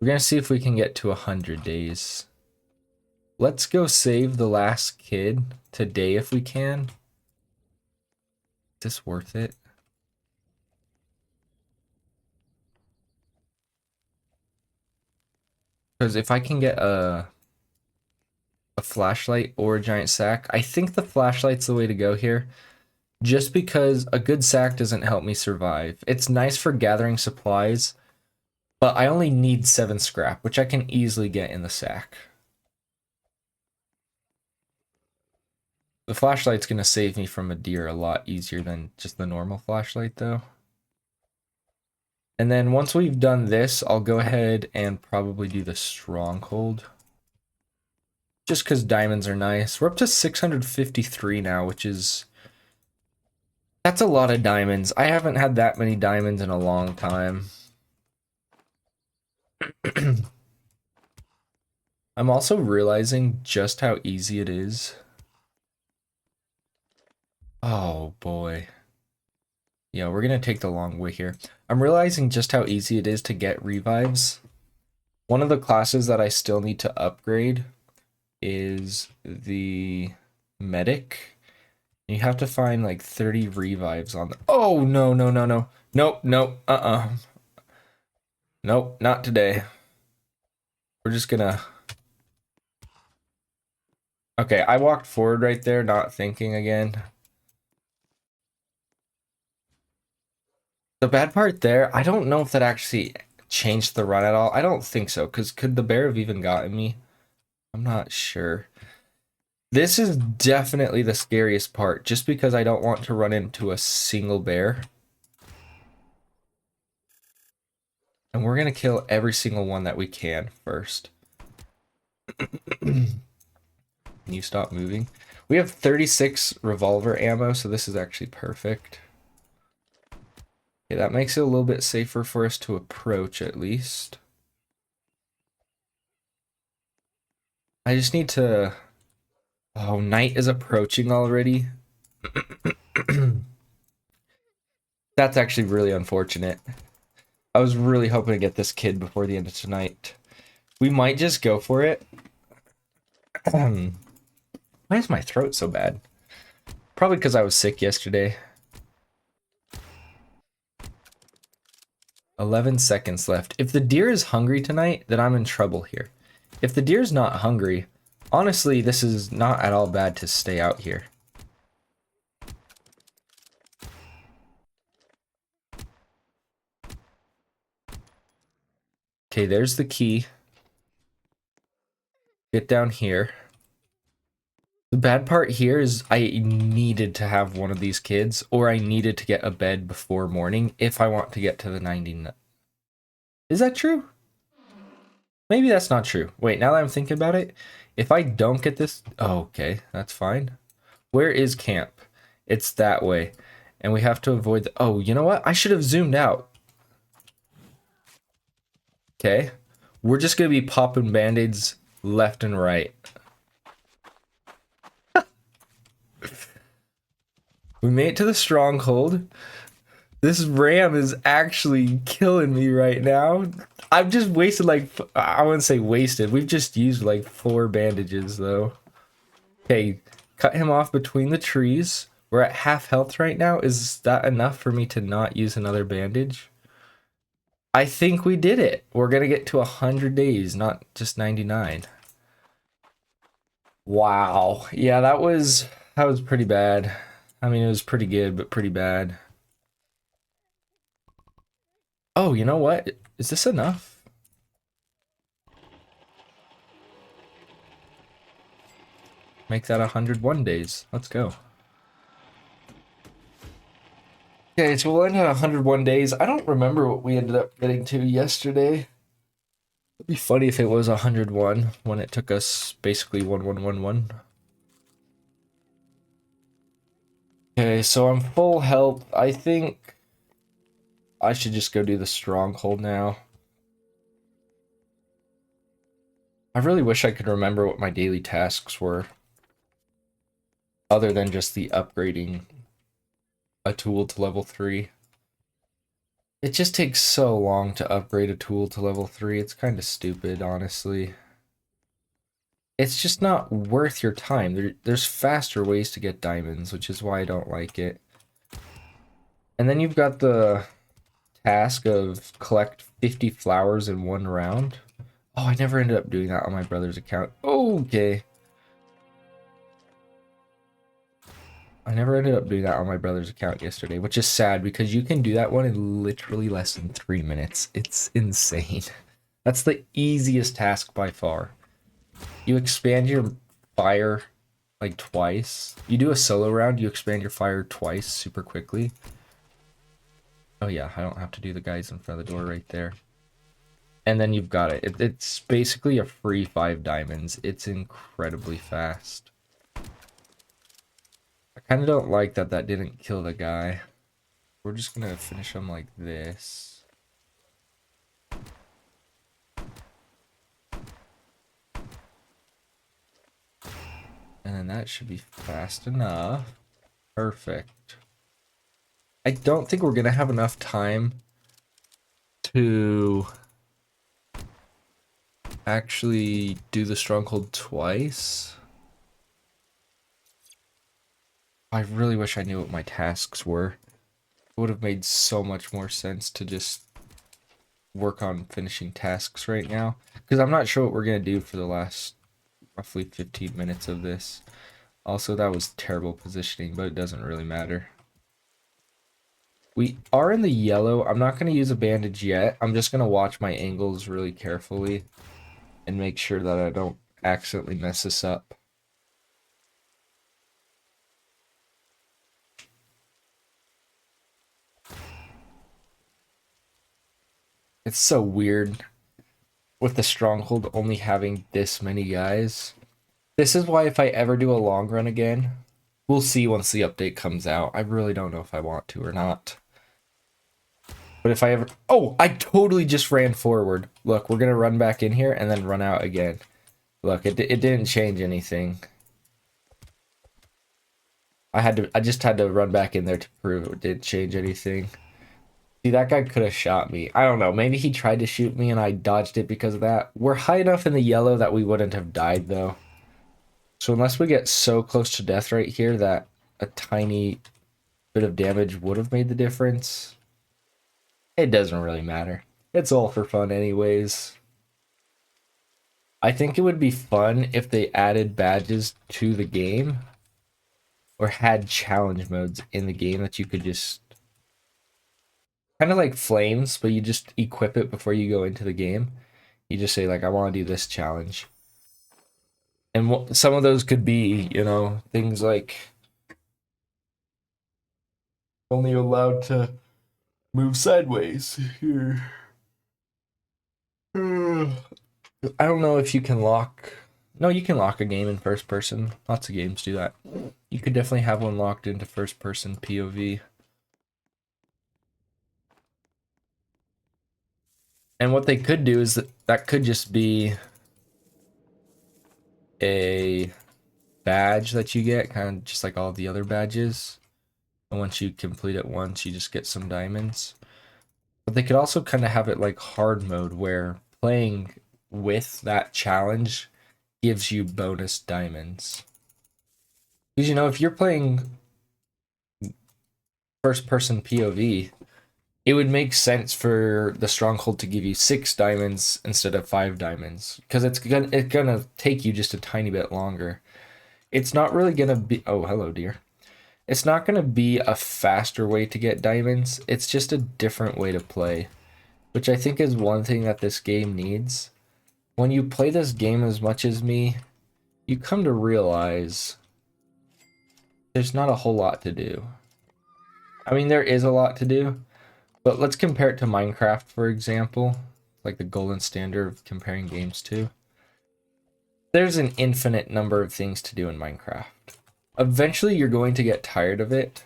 We're going to see if we can get to 100 days. Let's go save the last kid today if we can. Is this worth it? Because if I can get a flashlight or a giant sack, I think the flashlight's the way to go here. Just because a good sack doesn't help me survive. It's nice for gathering supplies, but I only need 7 scrap, which I can easily get in the sack. The flashlight's going to save me from a deer a lot easier than just the normal flashlight, though. And then once we've done this, I'll go ahead and probably do the stronghold. Just because diamonds are nice. We're up to 653 now, which is... That's a lot of diamonds. I haven't had that many diamonds in a long time. I'm also realizing just how easy it is. Oh boy. Yeah, we're gonna take the long way here. I'm realizing just how easy it is to get revives. One of the classes that I still need to upgrade is the medic. You have to find like 30 revives on the... Oh, no, no, no, no. Nope, nope, Nope, not today. We're just gonna... Okay, I walked forward right there, not thinking again. The bad part there, I don't know if that actually changed the run at all. I don't think so, because could the bear have even gotten me? I'm not sure. This is definitely the scariest part, just because I don't want to run into a single bear. And we're going to kill every single one that we can first. Can you stop moving? We have 36 revolver ammo, so this is actually perfect. Okay, that makes it a little bit safer for us to approach, at least. I just need to... Oh, night is approaching already. That's actually really unfortunate. I was really hoping to get this kid before the end of tonight. We might just go for it. Why is my throat so bad? Probably because I was sick yesterday. 11 seconds left. If the deer is hungry tonight, then I'm in trouble here. If the deer's not hungry, honestly, this is not at all bad to stay out here. Okay, there's the key. Get down here. The bad part here is I needed to have one of these kids, or I needed to get a bed before morning if I want to get to the 90. Is that true? Maybe that's not true. Wait, now that I'm thinking about it, if I don't get this... Oh, okay, that's fine. Where is camp? It's that way. And we have to avoid the... Oh, you know what? I should have zoomed out. Okay. We're just going to be popping band-aids left and right. We made it to the stronghold. This ram is actually killing me right now. I've just wasted like... I wouldn't say wasted. We've just used like 4 bandages though. Okay, cut him off between the trees. We're at half health right now. Is that enough for me to not use another bandage? I think we did it. We're gonna get to 100 days, not just 99. Wow. Yeah, that was pretty bad. I mean, it was pretty good, but pretty bad. Oh, you know what? Is this enough? Make that 101 days. Let's go. Okay, so we'll end at 101 days. I don't remember what we ended up getting to yesterday. It'd be funny if it was 101 when it took us basically 1111. Okay, so I'm full health. I think I should just go do the stronghold now. I really wish I could remember what my daily tasks were, other than just the upgrading a tool to level 3. It just takes so long to upgrade a tool to level 3. It's kind of stupid, honestly. It's just not worth your time. There's faster ways to get diamonds, which is why I don't like it. And then you've got the task of collect 50 flowers in 1 round. Oh, I never ended up doing that on my brother's account. Okay. I never ended up doing that on my brother's account yesterday, which is sad because you can do that one in literally less than 3 minutes. It's insane. That's the easiest task by far. You expand your fire like twice. You do a solo round, you expand your fire twice super quickly. Oh yeah, I don't have to do the guys in front of the door right there. And then you've got it. It's basically a free 5 diamonds. It's incredibly fast. I kind of don't like that that didn't kill the guy. We're just going to finish him like this. And then that should be fast enough. Perfect. I don't think we're going to have enough time to actually do the stronghold twice. I really wish I knew what my tasks were. It would have made so much more sense to just work on finishing tasks right now. Because I'm not sure what we're going to do for the last roughly 15 minutes of this. Also, that was terrible positioning, but it doesn't really matter. We are in the yellow. I'm not going to use a bandage yet. I'm just going to watch my angles really carefully and make sure that I don't accidentally mess this up. It's so weird with the stronghold only having this many guys. This is why if I ever do a long run again, we'll see once the update comes out. I really don't know if I want to or not. But if I ever... Oh, I totally just ran forward. Look, we're going to run back in here and then run out again. Look, it didn't change anything. I just had to run back in there to prove it didn't change anything. See, that guy could have shot me. I don't know. Maybe he tried to shoot me and I dodged it because of that. We're high enough in the yellow that we wouldn't have died, though. So unless we get so close to death right here that a tiny bit of damage would have made the difference, it doesn't really matter. It's all for fun anyways. I think it would be fun if they added badges to the game or had challenge modes in the game that you could just kind of like flames, but you just equip it before you go into the game. You just say like, I want to do this challenge. And some of those could be, you know, things like only allowed to move sideways here. I don't know if you can lock. No, you can lock a game in first person. Lots of games do that. You could definitely have one locked into first person POV. And what they could do is that could just be a badge that you get, kind of just like all the other badges. And once you complete it once, you just get some diamonds. But they could also kind of have it like hard mode where playing with that challenge gives you bonus diamonds. Because, you know, if you're playing first person POV, it would make sense for the stronghold to give you 6 diamonds instead of 5 diamonds. Because it's gonna take you just a tiny bit longer. It's not really gonna be... Oh, hello, dear. It's not gonna be a faster way to get diamonds. It's just a different way to play. Which I think is one thing that this game needs. When you play this game as much as me, you come to realize there's not a whole lot to do. I mean, there is a lot to do, but let's compare it to Minecraft, for example, like the golden standard of comparing games to. There's an infinite number of things to do in Minecraft. Eventually, you're going to get tired of it,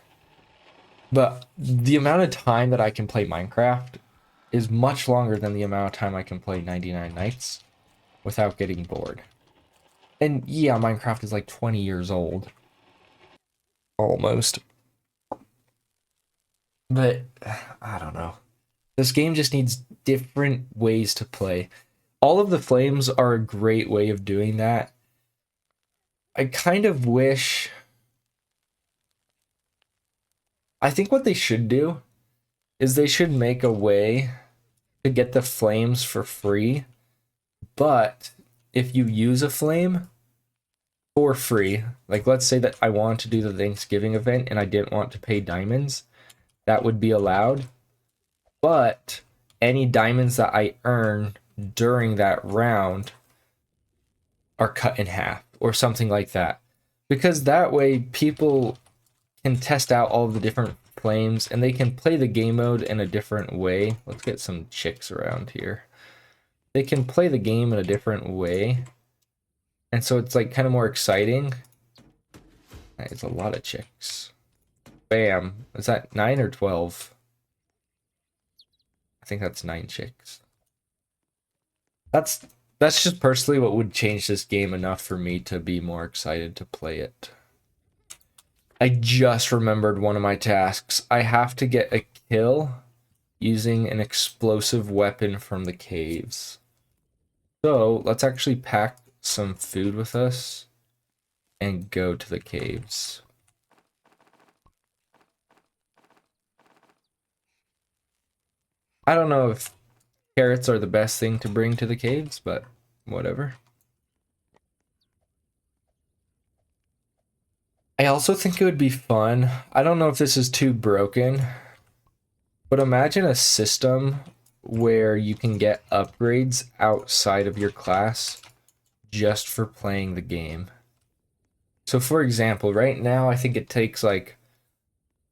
but the amount of time that I can play Minecraft is much longer than the amount of time I can play 99 Nights without getting bored. And yeah, Minecraft is like 20 years old. Almost. But I don't know. This game just needs different ways to play. All of the flames are a great way of doing that. I kind of wish... I think what they should do is they should make a way to get the flames for free. But if you use a flame for free, like let's say that I want to do the Thanksgiving event and I didn't want to pay diamonds, that would be allowed. But any diamonds that I earn during that round are cut in half or something like that. Because that way people can test out all of the different flames and they can play the game mode in a different way. Let's get some chicks around here. They can play the game in a different way. And so it's like kind of more exciting. It's a lot of chicks. Bam. Is that 9 or 12? I think that's 9 chicks. That's just personally what would change this game enough for me to be more excited to play it. I just remembered one of my tasks. I have to get a kill using an explosive weapon from the caves. So let's actually pack some food with us and go to the caves. I don't know if carrots are the best thing to bring to the caves, but whatever. I also think it would be fun. I don't know if this is too broken, but imagine a system where you can get upgrades outside of your class just for playing the game. So for example, right now I think it takes like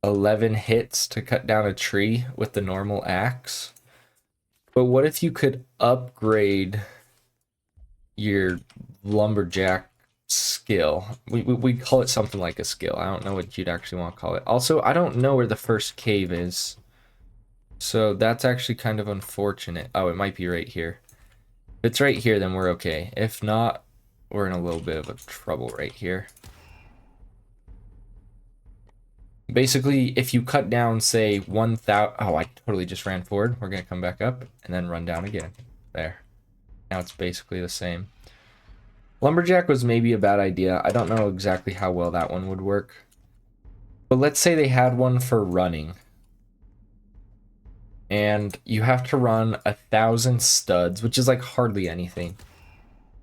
11 hits to cut down a tree with the normal axe. But what if you could upgrade your lumberjack skill? We call it something like a skill. I don't know what you'd actually want to call it. Also, I don't know where the first cave is. So that's actually kind of unfortunate. Oh, it might be right here. If it's right here, then we're okay. If not, we're in a little bit of a trouble right here. Basically, if you cut down, say, 1,000... Oh, I totally just ran forward. We're going to come back up and then run down again. There. Now it's basically the same. Lumberjack was maybe a bad idea. I don't know exactly how well that one would work. But let's say they had one for running. And you have to run 1,000 studs, which is like hardly anything.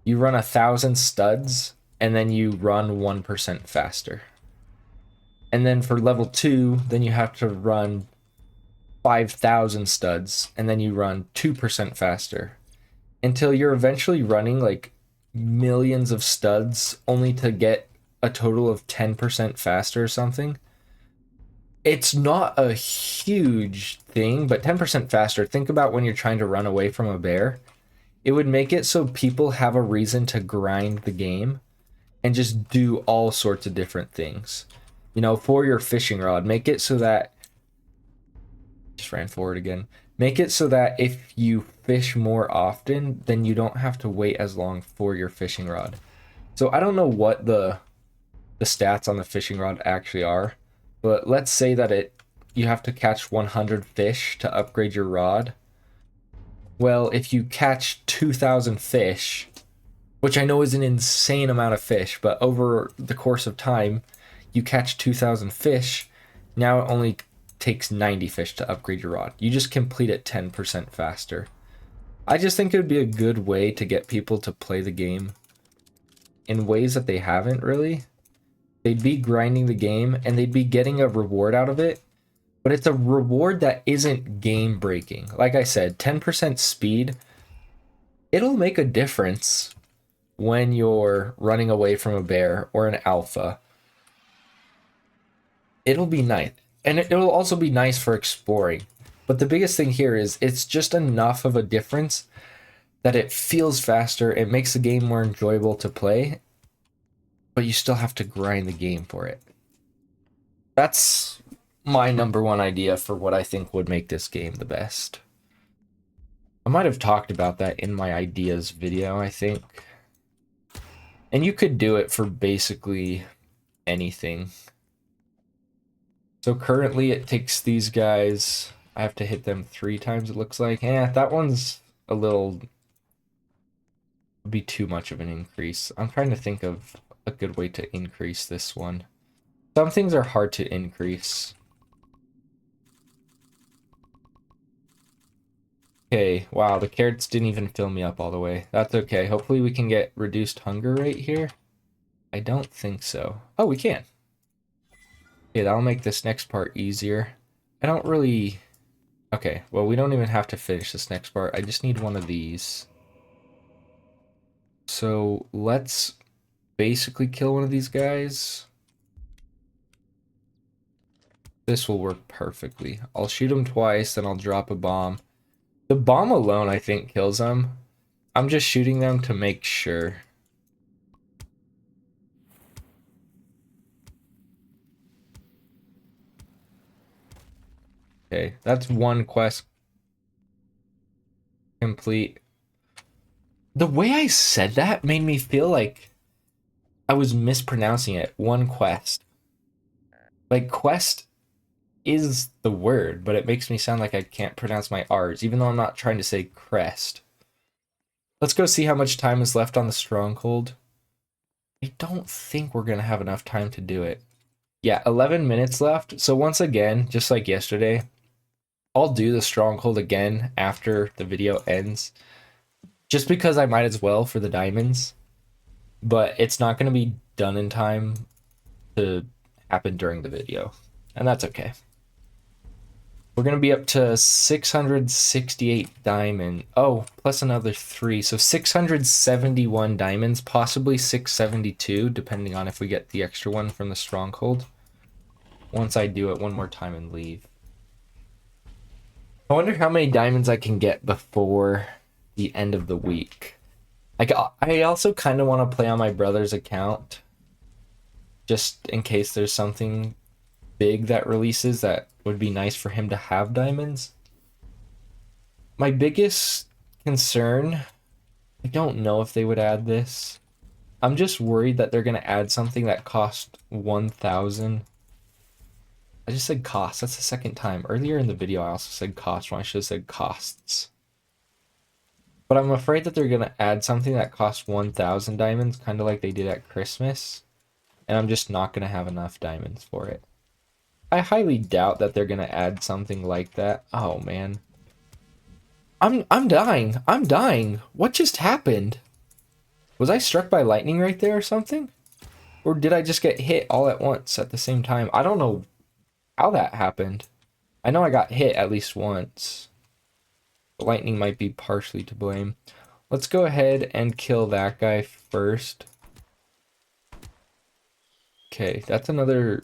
You run 1,000 studs, and then you run 1% faster. And then for level 2, then you have to run 5,000 studs, and then you run 2% faster. Until you're eventually running like millions of studs only to get a total of 10% faster or something. It's not a huge thing, but 10% faster. Think about when you're trying to run away from a bear. It would make it so people have a reason to grind the game and just do all sorts of different things. You know, for your fishing rod, make it so that... Just ran forward again. Make it so that if you fish more often, then you don't have to wait as long for your fishing rod. So I don't know what the stats on the fishing rod actually are, but let's say that you have to catch 100 fish to upgrade your rod. Well, if you catch 2,000 fish, which I know is an insane amount of fish, but over the course of time, you catch 2,000 fish, now it only takes 90 fish to upgrade your rod. You just complete it 10% faster. I just think it would be a good way to get people to play the game in ways that they haven't really. They'd be grinding the game and they'd be getting a reward out of it, but it's a reward that isn't game breaking. Like I said, 10% speed, it'll make a difference when you're running away from a bear or an alpha. It'll be nice. And it'll also be nice for exploring. But the biggest thing here is it's just enough of a difference that it feels faster, it makes the game more enjoyable to play, but you still have to grind the game for it. That's my number one idea for what I think would make this game the best. I might have talked about that in my ideas video, I think. And you could do it for basically anything. So currently it takes these guys, I have to hit them 3 times it looks like. That one's a little, would be too much of an increase. I'm trying to think of a good way to increase this one. Some things are hard to increase. Okay, wow, the carrots didn't even fill me up all the way. That's okay. Hopefully we can get reduced hunger right here. I don't think so. Oh, we can. Okay, that'll make this next part easier. I don't really... Okay, well, we don't even have to finish this next part. I just need one of these. So let's basically kill one of these guys. This will work perfectly. I'll shoot him twice, then I'll drop a bomb. The bomb alone, I think, kills them. I'm just shooting them to make sure. Okay, that's one quest complete. The way I said that made me feel like I was mispronouncing it. One quest. Like, quest is the word, but it makes me sound like I can't pronounce my R's, even though I'm not trying to say crest. Let's go see how much time is left on the stronghold. I don't think we're going to have enough time to do it. Yeah, 11 minutes left. So once again, just like yesterday, I'll do the stronghold again after the video ends. Just because I might as well for the diamonds. But it's not going to be done in time to happen during the video. And that's okay. We're going to be up to 668 diamond. Oh, plus another 3. So 671 diamonds, possibly 672, depending on if we get the extra one from the stronghold. Once I do it one more time and leave. I wonder how many diamonds I can get before the end of the week. Like, I also kind of want to play on my brother's account, just in case there's something big that releases that would be nice for him to have diamonds. My biggest concern, I don't know if they would add this. I'm just worried that they're going to add something that costs 1,000. I just said cost. That's the second time. Earlier in the video, I also said cost when I should have said costs. But I'm afraid that they're going to add something that costs 1,000 diamonds, kind of like they did at Christmas. And I'm just not going to have enough diamonds for it. I highly doubt that they're going to add something like that. Oh, man. I'm dying. I'm dying. What just happened? Was I struck by lightning right there or something? Or did I just get hit all at once at the same time? I don't know how that happened. I know I got hit at least once. Lightning might be partially to blame. Let's go ahead and kill that guy first. Okay, that's another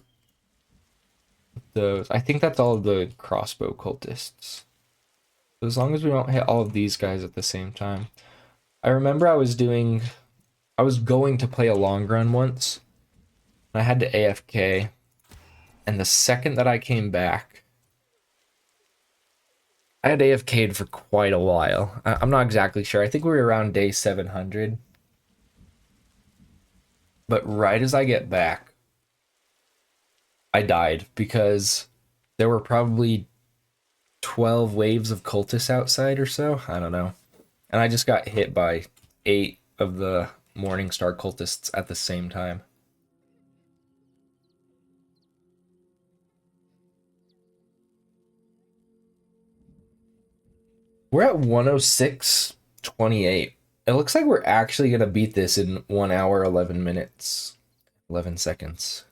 of those. I think that's all of the crossbow cultists. As long as we don't hit all of these guys at the same time. I remember I was going to play a long run once. I had to AFK. And the second that I came back, I had AFK'd for quite a while. I'm not exactly sure. I think we were around day 700. But right as I get back, I died because there were probably 12 waves of cultists outside or so. I don't know. And I just got hit by 8 of the Morningstar cultists at the same time. We're at 106.28. It looks like we're actually going to beat this in 1 hour, 11 minutes, 11 seconds.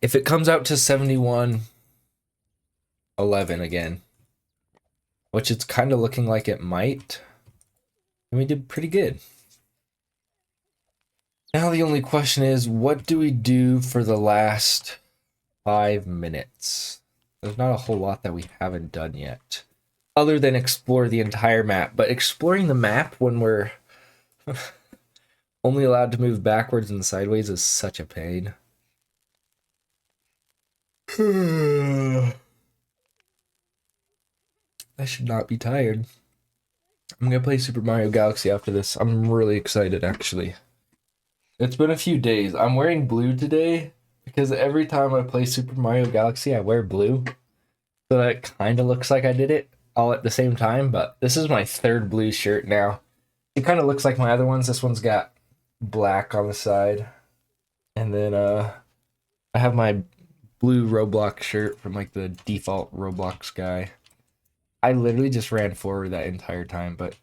If it comes out to 71.11 again, which it's kind of looking like it might, and we did pretty good. Now the only question is, what do we do for the last 5 minutes? There's not a whole lot that we haven't done yet, other than explore the entire map. But exploring the map when we're only allowed to move backwards and sideways is such a pain. I should not be tired. I'm gonna play Super Mario Galaxy after this. I'm really excited, actually. It's been a few days. I'm wearing blue today because every time I play Super Mario Galaxy, I wear blue. So that kind of looks like I did it all at the same time, but this is my third blue shirt now. It kind of looks like my other ones. This one's got black on the side. And then I have my blue Roblox shirt from like the default Roblox guy. I literally just ran forward that entire time, but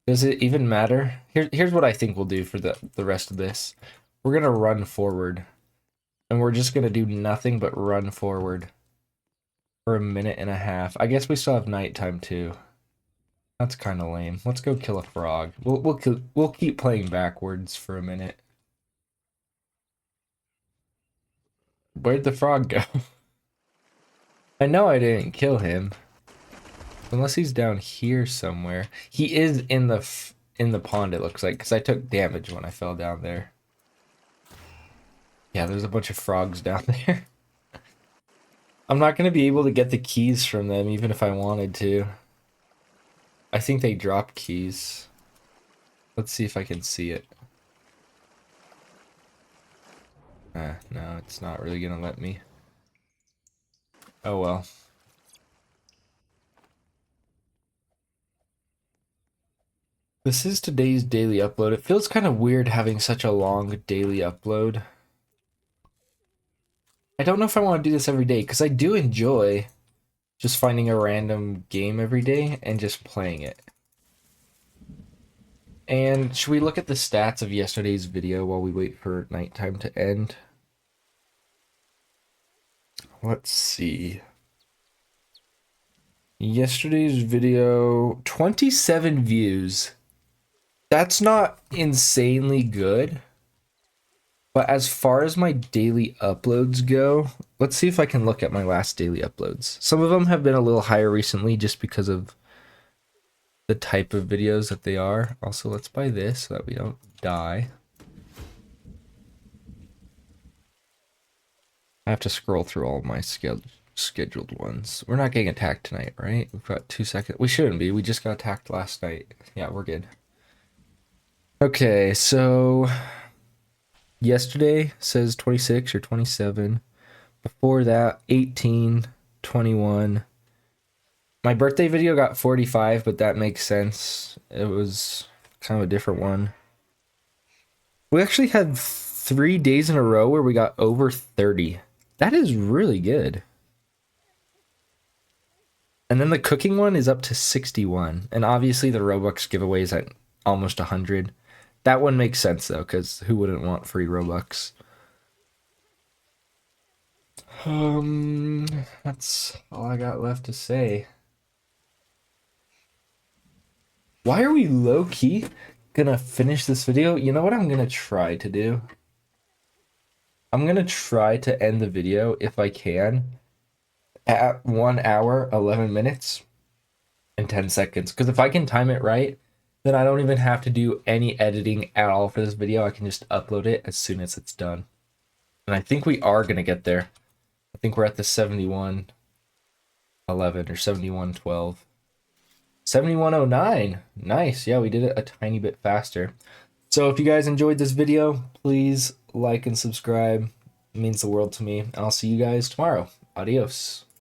does it even matter? Here's what I think we'll do for the rest of this. We're going to run forward. And we're just going to do nothing but run forward for 1.5 minutes. I guess we still have nighttime too. That's kind of lame. Let's go kill a frog. We'll keep playing backwards for a minute. Where'd the frog go? I know I didn't kill him. Unless he's down here somewhere. He is in the pond, it looks like, because I took damage when I fell down there. Yeah, there's a bunch of frogs down there. I'm not going to be able to get the keys from them, even if I wanted to. I think they drop keys. Let's see if I can see it. No, it's not really going to let me. Oh well. This is today's daily upload. It feels kind of weird having such a long daily upload. I don't know if I want to do this every day, because I do enjoy just finding a random game every day and just playing it. And should we look at the stats of yesterday's video while we wait for nighttime to end? Let's see. Yesterday's video, 27 views. That's not insanely good. But as far as my daily uploads go, let's see if I can look at my last daily uploads. Some of them have been a little higher recently just because of the type of videos that they are. Also, let's buy this so that we don't die. I have to scroll through all of my scheduled ones. We're not getting attacked tonight, right? We've got 2 seconds. We shouldn't be. We just got attacked last night. Yeah, we're good. Okay, so yesterday says 26 or 27. Before that, 18, 21. My birthday video got 45, but that makes sense. It was kind of a different one. We actually had 3 days in a row where we got over 30. That is really good. And then the cooking one is up to 61. And obviously the Robux giveaway is at almost 100. That one makes sense though, because who wouldn't want free Robux? That's all I got left to say. Why are we low-key gonna finish this video? You know what I'm gonna try to do? I'm gonna try to end the video, if I can, at 1 hour, 11 minutes, and 10 seconds. Because if I can time it right, then I don't even have to do any editing at all for this video. I can just upload it as soon as it's done. And I think we are gonna get there. I think we're at the 71:11 or 71:12. 71:09. Nice. Yeah, we did it a tiny bit faster. So if you guys enjoyed this video, please like and subscribe. It means the world to me. And I'll see you guys tomorrow. Adios.